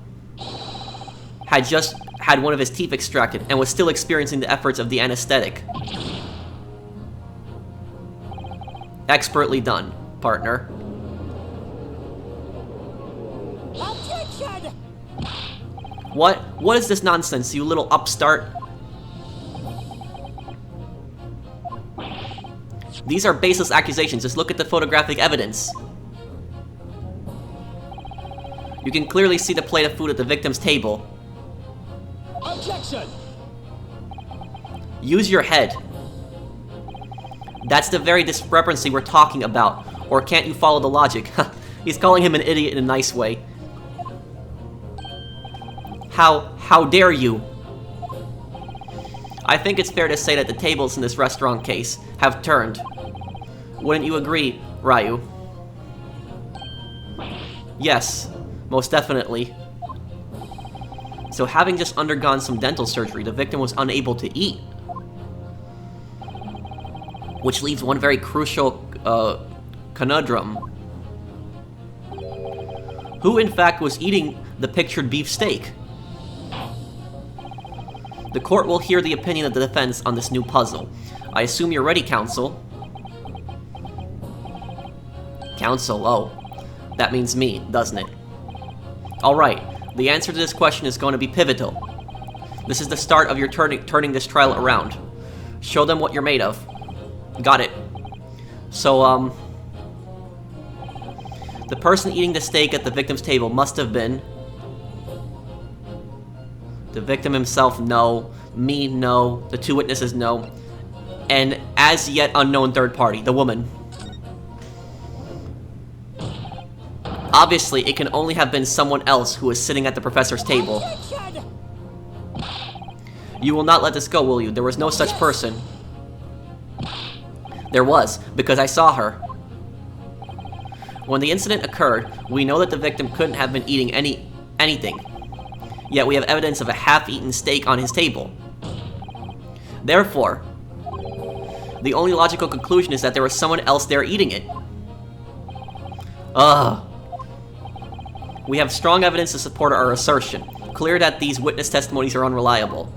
had just had one of his teeth extracted and was still experiencing the efforts of the anesthetic. Expertly done, partner. Objection! What is this nonsense, you little upstart? These are baseless accusations. Just look at the photographic evidence. You can clearly see the plate of food at the victim's table. Objection! Use your head. That's the very discrepancy we're talking about. Or can't you follow the logic? He's calling him an idiot in a nice way. How dare you? I think it's fair to say that the tables in this restaurant case have turned. Wouldn't you agree, Ryu? Yes, most definitely. So having just undergone some dental surgery, the victim was unable to eat. Which leaves one very crucial conundrum. Who in fact was eating the pictured beef steak? The court will hear the opinion of the defense on this new puzzle. I assume you're ready, counsel. Counsel, oh. That means me, doesn't it? Alright, the answer to this question is going to be pivotal. This is the start of your turning this trial around. Show them what you're made of. Got it. So, the person eating the steak at the victim's table must have been... The victim himself, no. Me, no. The two witnesses, no. And as yet unknown third party, the woman. Obviously, it can only have been someone else who was sitting at the professor's table. Objection! You will not let this go, will you? There was no such person. There was, because I saw her. When the incident occurred, we know that the victim couldn't have been eating anything. Yet we have evidence of a half-eaten steak on his table. Therefore, the only logical conclusion is that there was someone else there eating it. Ugh. We have strong evidence to support our assertion. Clear that these witness testimonies are unreliable.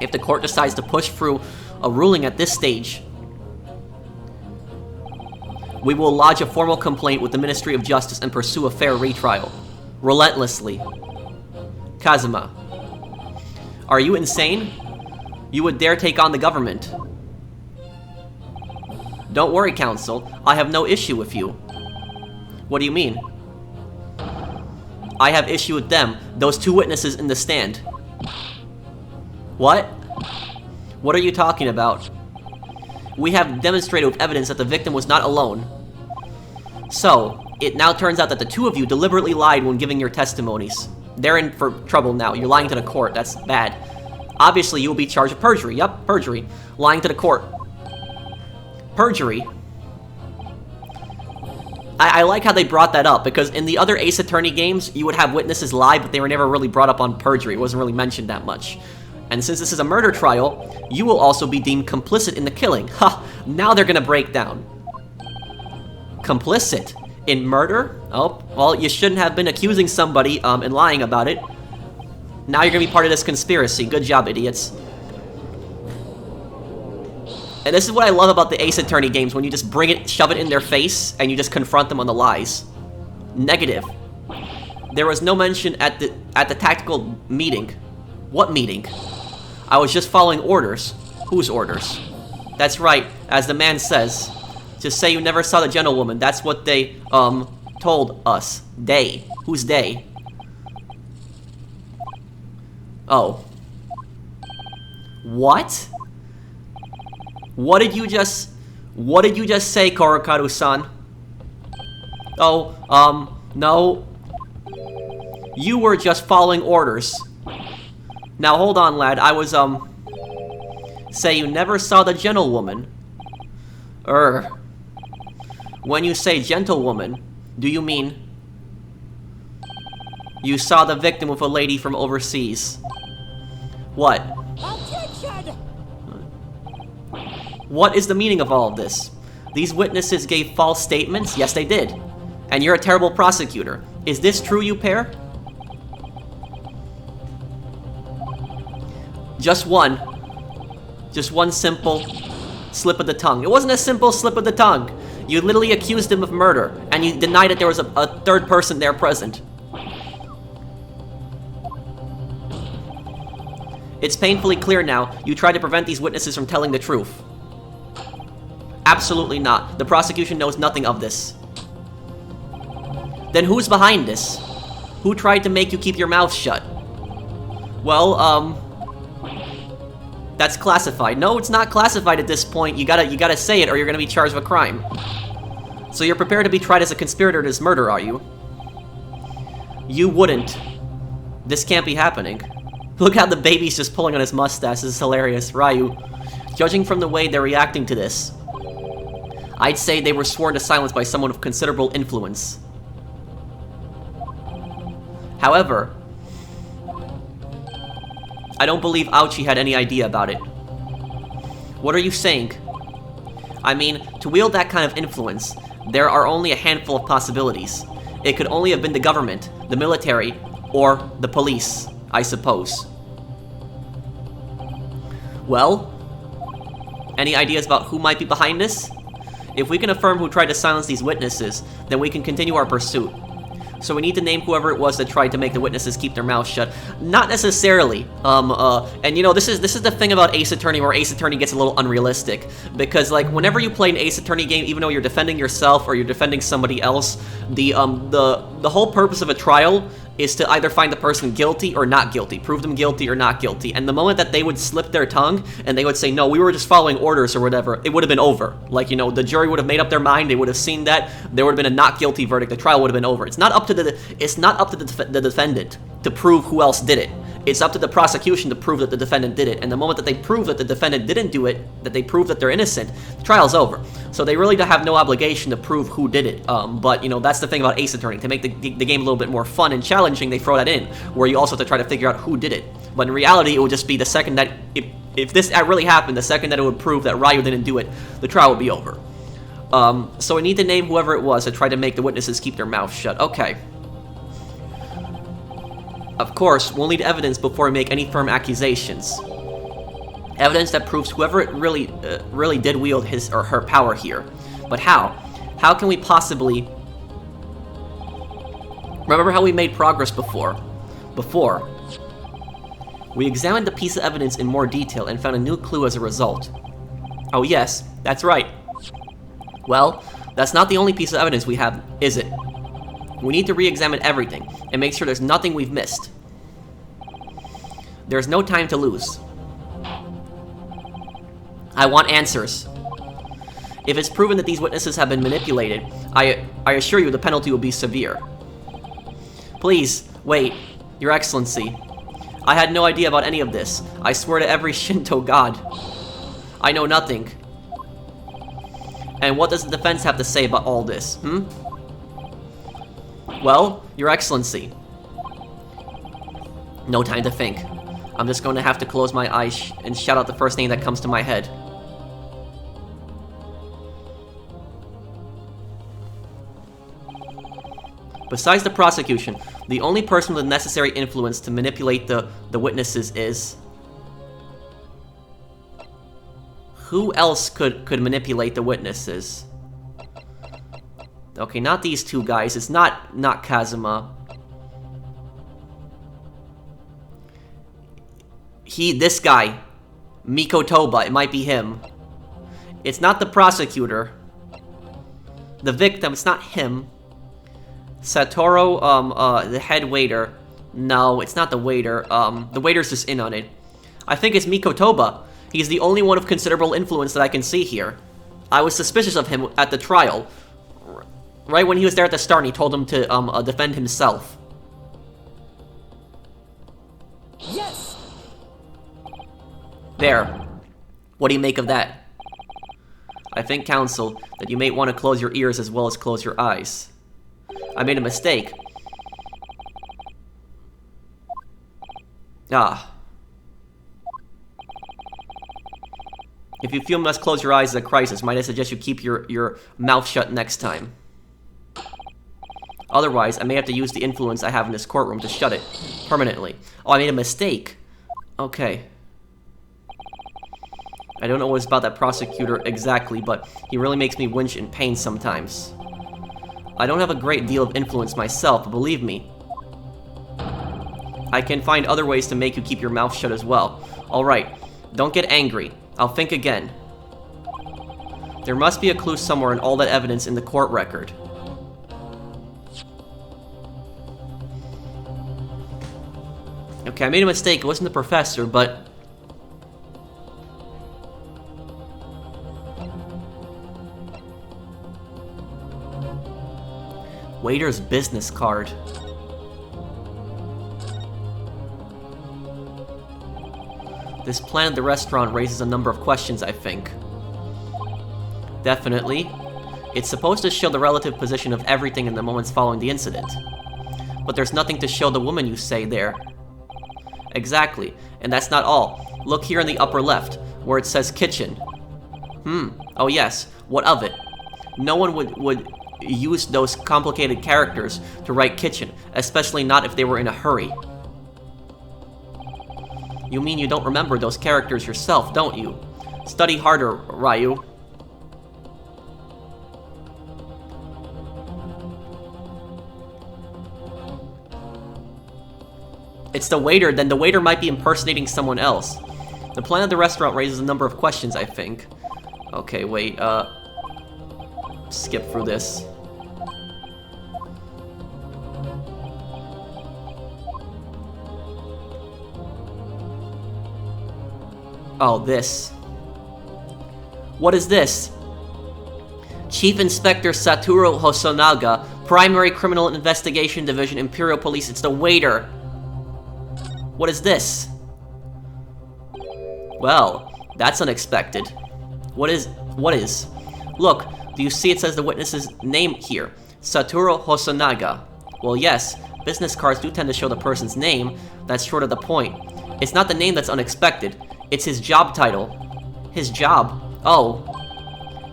If the court decides to push through a ruling at this stage, we will lodge a formal complaint with the Ministry of Justice and pursue a fair retrial. Relentlessly. Kazuma. Are you insane? You would dare take on the government. Don't worry, counsel. I have no issue with you. What do you mean? I have issue with them, those two witnesses in the stand. What? What are you talking about? We have demonstrated with evidence that the victim was not alone. So, it now turns out that the two of you deliberately lied when giving your testimonies. They're in for trouble now. You're lying to the court. That's bad. Obviously, you will be charged with perjury. Yup, perjury. Lying to the court. Perjury. I like how they brought that up, because in the other Ace Attorney games, you would have witnesses lie, but they were never really brought up on perjury. It wasn't really mentioned that much. And since this is a murder trial, you will also be deemed complicit in the killing. Ha! Now they're gonna break down. Complicit in murder? Oh, well, you shouldn't have been accusing somebody and lying about it. Now you're gonna be part of this conspiracy. Good job, idiots. And this is what I love about the Ace Attorney games, when you just bring it, shove it in their face, and you just confront them on the lies. Negative. There was no mention at the tactical meeting. What meeting? I was just following orders. Whose orders? That's right, as the man says. Just say you never saw the gentlewoman. That's what they, told us. They. Who's they? Oh. What? What did you just say, Korokaru-san? Oh, no. You were just following orders. Now, hold on, lad. I was, say you never saw the gentlewoman. When you say gentlewoman, do you mean you saw the victim with a lady from overseas? What? Objection! What is the meaning of all of this? These witnesses gave false statements? Yes, they did. And you're a terrible prosecutor. Is this true, you pair? Just one simple slip of the tongue. It wasn't a simple slip of the tongue. You literally accused him of murder, and you denied that there was a third person there present. It's painfully clear now, you tried to prevent these witnesses from telling the truth. Absolutely not. The prosecution knows nothing of this. Then who's behind this? Who tried to make you keep your mouth shut? Well, that's classified. No, it's not classified at this point. You gotta say it, or you're gonna be charged with a crime. So you're prepared to be tried as a conspirator to this murder, are you? You wouldn't. This can't be happening. Look how the baby's just pulling on his mustache. This is hilarious. Ryu. Judging from the way they're reacting to this, I'd say they were sworn to silence by someone of considerable influence. However, I don't believe Ouchi had any idea about it. What are you saying? I mean, to wield that kind of influence, there are only a handful of possibilities. It could only have been the government, the military, or the police, I suppose. Well, any ideas about who might be behind this? If we can affirm who tried to silence these witnesses, then we can continue our pursuit. So we need to name whoever it was that tried to make the witnesses keep their mouths shut. Not necessarily. And you know, this is the thing about Ace Attorney, where Ace Attorney gets a little unrealistic. Because, like, whenever you play an Ace Attorney game, even though you're defending yourself or you're defending somebody else, the whole purpose of a trial is to either find the person guilty or not guilty, prove them guilty or not guilty. And the moment that they would slip their tongue and they would say, no, we were just following orders or whatever, it would have been over. Like, you know, the jury would have made up their mind, they would have seen that, there would have been a not guilty verdict, the trial would have been over. It's not up to the defendant to prove who else did it. It's up to the prosecution to prove that the defendant did it. And the moment that they prove that the defendant didn't do it, that they prove that they're innocent, the trial's over. So they really have no obligation to prove who did it. But, you know, that's the thing about Ace Attorney. To make the game a little bit more fun and challenging, they throw that in, where you also have to try to figure out who did it. But in reality, it would just be the second that, if this really happened, the second that it would prove that Ryu didn't do it, the trial would be over. So we need to name whoever it was that tried to make the witnesses keep their mouths shut. Okay. Of course, we'll need evidence before we make any firm accusations. Evidence that proves whoever it really did wield his or her power here. But how? How can we possibly... Remember how we made progress before? We examined the piece of evidence in more detail and found a new clue as a result. Oh yes, that's right. Well, that's not the only piece of evidence we have, is it? We need to re-examine everything and make sure there's nothing we've missed. There's no time to lose. I want answers. If it's proven that these witnesses have been manipulated, I assure you the penalty will be severe. Please, wait. Your Excellency. I had no idea about any of this. I swear to every Shinto god. I know nothing. And what does the defense have to say about all this, Well, Your Excellency. No time to think. I'm just going to have to close my eyes and shout out the first name that comes to my head. Besides the prosecution, the only person with the necessary influence to manipulate the witnesses is... Who else could manipulate the witnesses? Okay, not these two guys. It's not Kazuma. This guy. Miko Toba, it might be him. It's not the prosecutor. The victim, it's not him. Satoru, the head waiter. No, it's not the waiter. The waiter's just in on it. I think it's Miko Toba. He's the only one of considerable influence that I can see here. I was suspicious of him at the trial. Right when he was there at the start, and he told him to, defend himself. Yes! There. What do you make of that? I think, counsel, that you may want to close your ears as well as close your eyes. I made a mistake. If you feel you must close your eyes at a crisis, might I suggest you keep your mouth shut next time? Otherwise, I may have to use the influence I have in this courtroom to shut it permanently. Oh, I made a mistake. Okay. I don't know what it's about that prosecutor exactly, but he really makes me winch in pain sometimes. I don't have a great deal of influence myself, but believe me, I can find other ways to make you keep your mouth shut as well. Alright, don't get angry. I'll think again. There must be a clue somewhere in all that evidence in the court record. Okay, I made a mistake. It wasn't the professor, but... Waiter's business card. This plan at the restaurant raises a number of questions, I think. Definitely. It's supposed to show the relative position of everything in the moments following the incident. But there's nothing to show the woman you say there. Exactly. And that's not all. Look here in the upper left, where it says kitchen. Oh yes. What of it? No one would use those complicated characters to write kitchen, especially not if they were in a hurry. You mean you don't remember those characters yourself, don't you? Study harder, Ryu. It's the waiter, then the waiter might be impersonating someone else. The plan of the restaurant raises a number of questions, I think. Okay, wait, skip through this. Oh, this. What is this? Chief Inspector Satoru Hosonaga, Primary Criminal Investigation Division, Imperial Police. It's the waiter. What is this? Well, that's unexpected. What is? Look, do you see it says the witness's name here? Satoru Hosonaga. Well, yes, business cards do tend to show the person's name. That's short of the point. It's not the name that's unexpected. It's his job title. His job? Oh.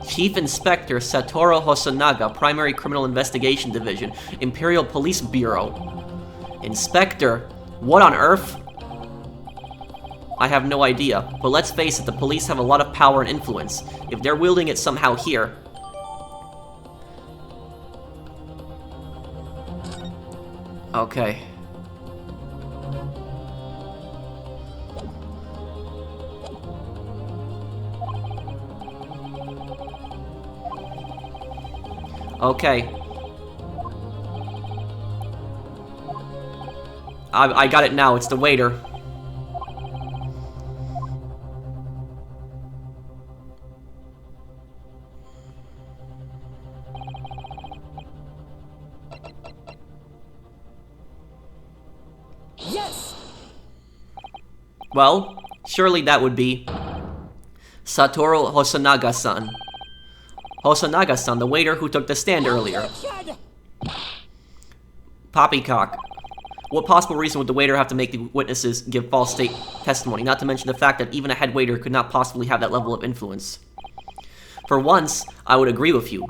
Chief Inspector Satoru Hosonaga, Primary Criminal Investigation Division, Imperial Police Bureau. Inspector? What on earth? I have no idea, but let's face it, the police have a lot of power and influence. If they're wielding it somehow here... Okay. Okay. I got it now. It's the waiter. Well, surely that would be Satoru Hosonaga-san. Hosonaga-san, the waiter who took the stand earlier. Poppycock. What possible reason would the waiter have to make the witnesses give false testimony, not to mention the fact that even a head waiter could not possibly have that level of influence? For once, I would agree with you.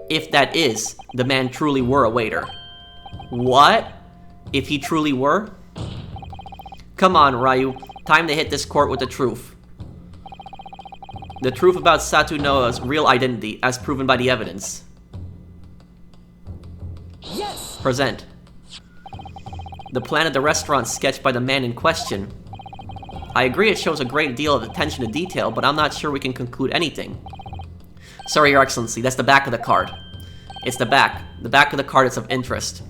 If that is, the man truly were a waiter. What? If he truly were? Come on, Ryu. Time to hit this court with the truth. The truth about Satuno's real identity, as proven by the evidence. Yes! Present. The plan of the restaurant sketched by the man in question. I agree it shows a great deal of attention to detail, but I'm not sure we can conclude anything. Sorry, Your Excellency, that's the back of the card. It's the back. The back of the card is of interest.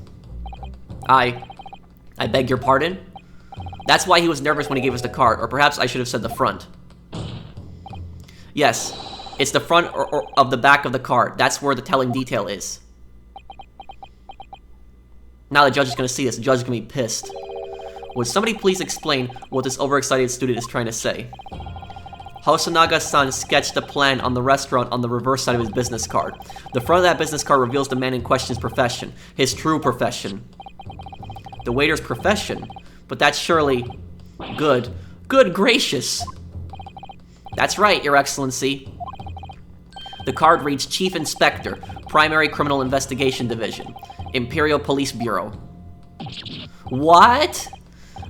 I beg your pardon? That's why he was nervous when he gave us the card, or perhaps I should have said the front. Yes, it's the front or of the back of the card. That's where the telling detail is. Now the judge is going to see this. The judge is going to be pissed. Would somebody please explain what this overexcited student is trying to say? Hosonaga-san sketched the plan on the restaurant on the reverse side of his business card. The front of that business card reveals the man in question's profession. His true profession. The waiter's profession? But that's surely... Good. Good gracious! That's right, Your Excellency. The card reads Chief Inspector, Primary Criminal Investigation Division, Imperial Police Bureau. What?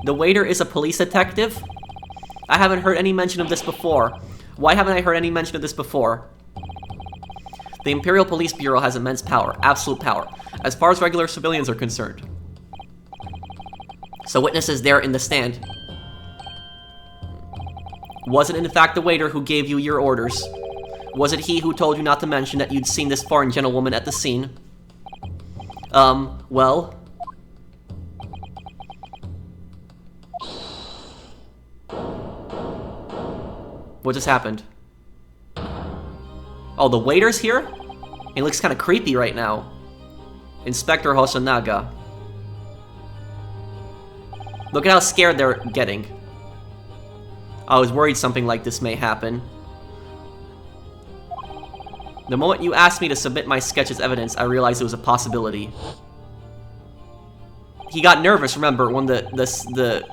The waiter is a police detective? I haven't heard any mention of this before. Why haven't I heard any mention of this before? The Imperial Police Bureau has immense power, absolute power, as far as regular civilians are concerned. So witnesses there in the stand. Was it in fact the waiter who gave you your orders? Was it he who told you not to mention that you'd seen this foreign gentlewoman at the scene? Well... What just happened? Oh, the waiter's here? He looks kind of creepy right now. Inspector Hosonaga. Look at how scared they're getting. I was worried something like this may happen. The moment you asked me to submit my sketch as evidence, I realized it was a possibility. He got nervous, remember, when the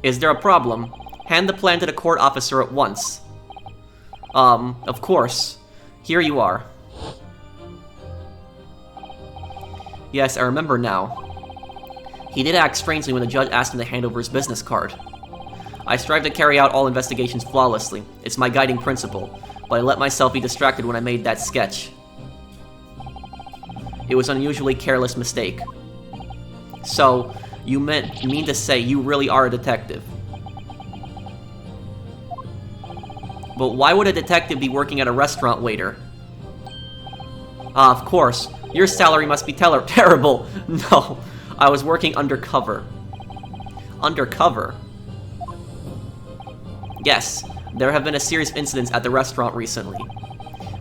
Is there a problem? Hand the plan to the court officer at once. Of course. Here you are. Yes, I remember now. He did act strangely when the judge asked him to hand over his business card. I strive to carry out all investigations flawlessly. It's my guiding principle, but I let myself be distracted when I made that sketch. It was an unusually careless mistake. So, you mean to say you really are a detective? But why would a detective be working at a restaurant waiter? Of course. Your salary must be terrible. No, I was working undercover. Undercover? Yes, there have been a series of incidents at the restaurant recently.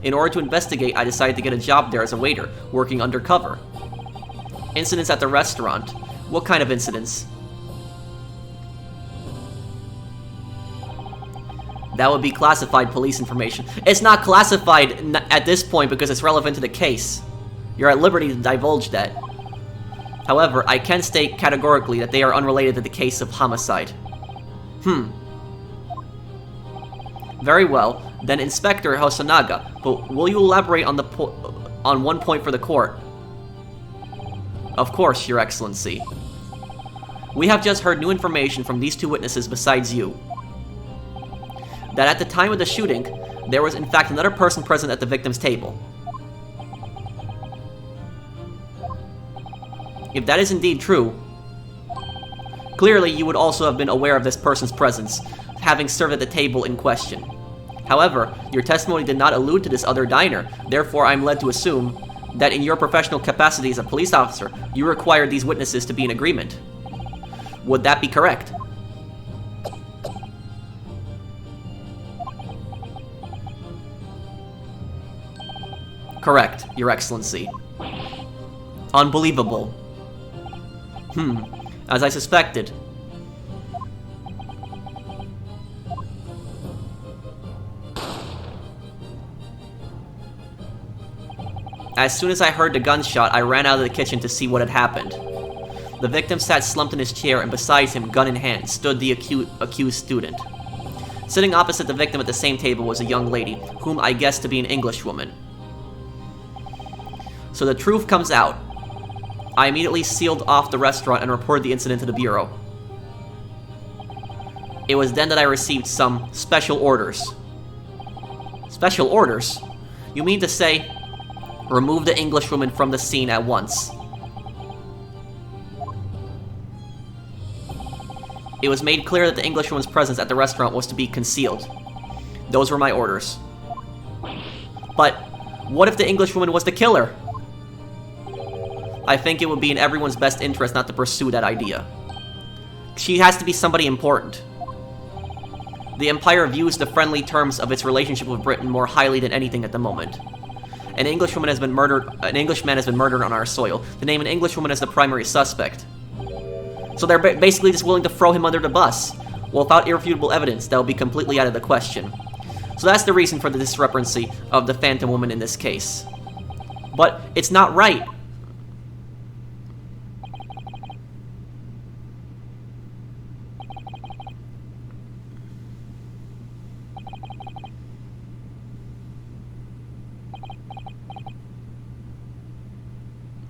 In order to investigate, I decided to get a job there as a waiter, working undercover. Incidents at the restaurant? What kind of incidents? That would be classified police information. It's not classified at this point because it's relevant to the case. You're at liberty to divulge that. However, I can state categorically that they are unrelated to the case of homicide. Very well, then Inspector Hosonaga, but will you elaborate on one point for the court? Of course, Your Excellency. We have just heard new information from these two witnesses besides you. That at the time of the shooting, there was in fact another person present at the victim's table. If that is indeed true, clearly you would also have been aware of this person's presence, having served at the table in question. However, your testimony did not allude to this other diner, therefore I am led to assume that in your professional capacity as a police officer, you required these witnesses to be in agreement. Would that be correct? Correct, Your Excellency. Unbelievable. As I suspected. As soon as I heard the gunshot, I ran out of the kitchen to see what had happened. The victim sat slumped in his chair, and beside him, gun in hand, stood the accused student. Sitting opposite the victim at the same table was a young lady, whom I guessed to be an Englishwoman. So the truth comes out. I immediately sealed off the restaurant and reported the incident to the Bureau. It was then that I received some special orders. Special orders? You mean to say, remove the Englishwoman from the scene at once? It was made clear that the Englishwoman's presence at the restaurant was to be concealed. Those were my orders. But what if the Englishwoman was the killer? I think it would be in everyone's best interest not to pursue that idea. She has to be somebody important. The Empire views the friendly terms of its relationship with Britain more highly than anything at the moment. An Englishman has been murdered on our soil. To name an Englishwoman as the primary suspect. So they're basically just willing to throw him under the bus. Well, without irrefutable evidence, that would be completely out of the question. So that's the reason for the discrepancy of the Phantom Woman in this case. But it's not right.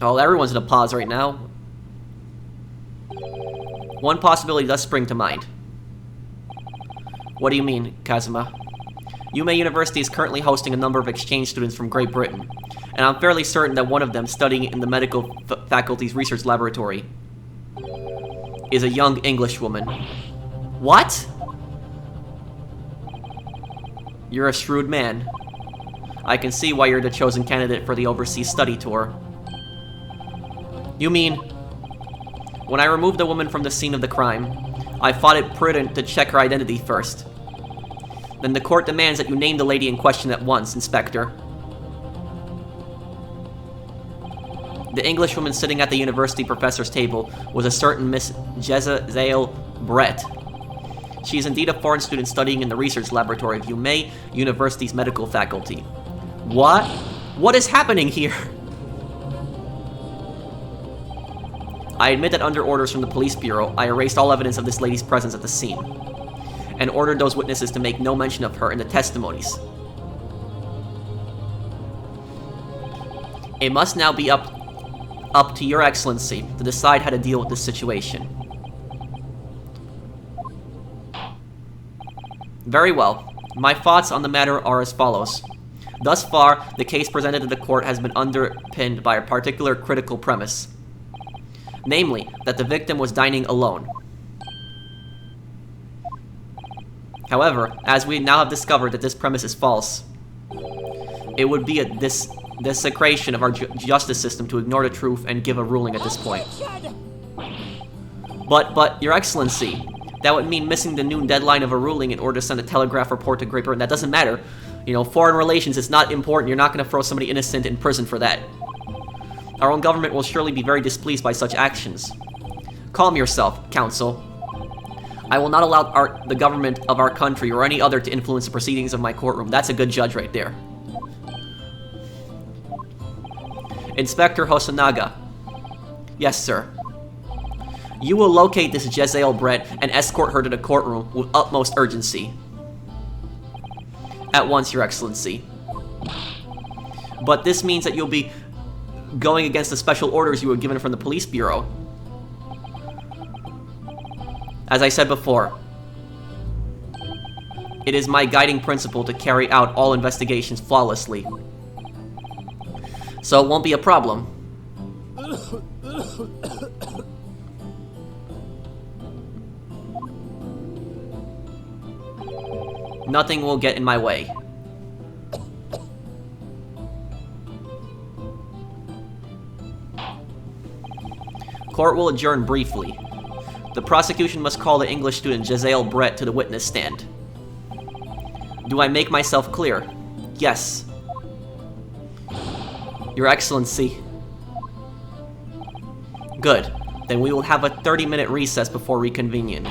Oh, everyone's in a pause right now. One possibility does spring to mind. What do you mean, Kazuma? Yume University is currently hosting a number of exchange students from Great Britain, and I'm fairly certain that one of them, studying in the medical faculty's research laboratory, is a young Englishwoman. What? You're a shrewd man. I can see why you're the chosen candidate for the overseas study tour. You mean, when I removed the woman from the scene of the crime, I thought it prudent to check her identity first. Then the court demands that you name the lady in question at once, Inspector. The Englishwoman sitting at the university professor's table was a certain Miss Jezzael Brett. She is indeed a foreign student studying in the research laboratory of Yume University's medical faculty. What? What is happening here? I admit that under orders from the police bureau, I erased all evidence of this lady's presence at the scene, and ordered those witnesses to make no mention of her in the testimonies. It must now be up to Your Excellency to decide how to deal with this situation. Very well. My thoughts on the matter are as follows. Thus far, the case presented to the court has been underpinned by a particular critical premise. Namely, that the victim was dining alone. However, as we now have discovered that this premise is false, it would be a desecration of our justice system to ignore the truth and give a ruling at this point. But, Your Excellency, that would mean missing the noon deadline of a ruling in order to send a telegraph report to Great Britain. That doesn't matter. You know, foreign relations is not important. You're not going to throw somebody innocent in prison for that. Our own government will surely be very displeased by such actions. Calm yourself, Counsel. I will not allow the government of our country or any other to influence the proceedings of my courtroom. That's a good judge right there. Inspector Hosonaga. Yes, sir. You will locate this Jezzael Brett and escort her to the courtroom with utmost urgency. At once, Your Excellency. But this means that you'll be going against the special orders you were given from the police bureau. As I said before, it is my guiding principle to carry out all investigations flawlessly. So it won't be a problem. Nothing will get in my way. Court will adjourn briefly. The prosecution must call the English student Jezzael Brett to the witness stand. Do I make myself clear? Yes. Your Excellency. Good. Then we will have a 30-minute recess before reconvening.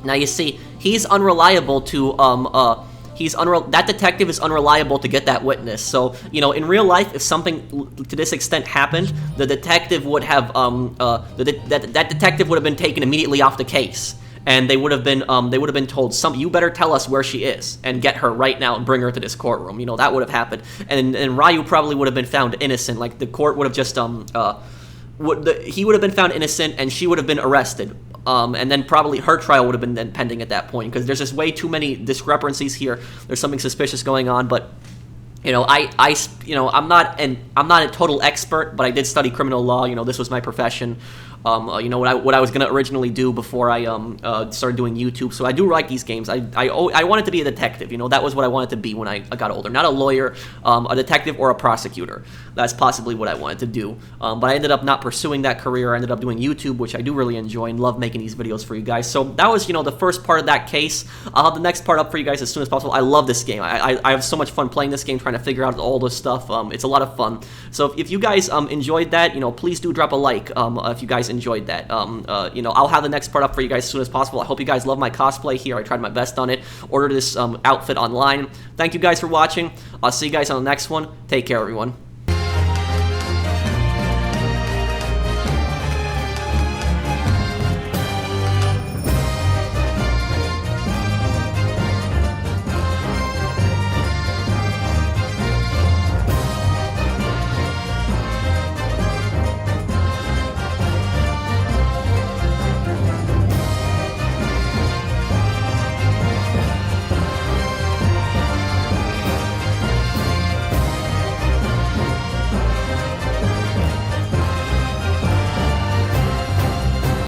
Now you see, he's unreliable to, that detective is unreliable to get that witness. So, you know, in real life, if something to this extent happened, the detective would have, that detective would have been taken immediately off the case. And they would have been told, you better tell us where she is and get her right now and bring her to this courtroom. You know, that would have happened. And Ryu probably would have been found innocent. Like, the court would have just, he would have been found innocent and she would have been arrested. And then probably her trial would have been then pending at that point, because there's just way too many discrepancies here. There's something suspicious going on, but you know, I'm not a total expert, but I did study criminal law. You know, this was my profession. You know, what I was gonna originally do before I started doing YouTube. So I do like these games. I wanted to be a detective. You know, that was what I wanted to be when I got older. Not a lawyer, a detective, or a prosecutor. That's possibly what I wanted to do. But I ended up not pursuing that career. I ended up doing YouTube, which I do really enjoy and love making these videos for you guys. So that was, you know, the first part of that case. I'll have the next part up for you guys as soon as possible. I love this game. I have so much fun playing this game, trying to figure out all this stuff. It's a lot of fun. So if you guys enjoyed that, you know, please do drop a like if you guys enjoyed that. You know, I'll have the next part up for you guys as soon as possible. I hope you guys love my cosplay here. I tried my best on it. Order this outfit online. Thank you guys for watching. I'll see you guys on the next one. Take care, everyone.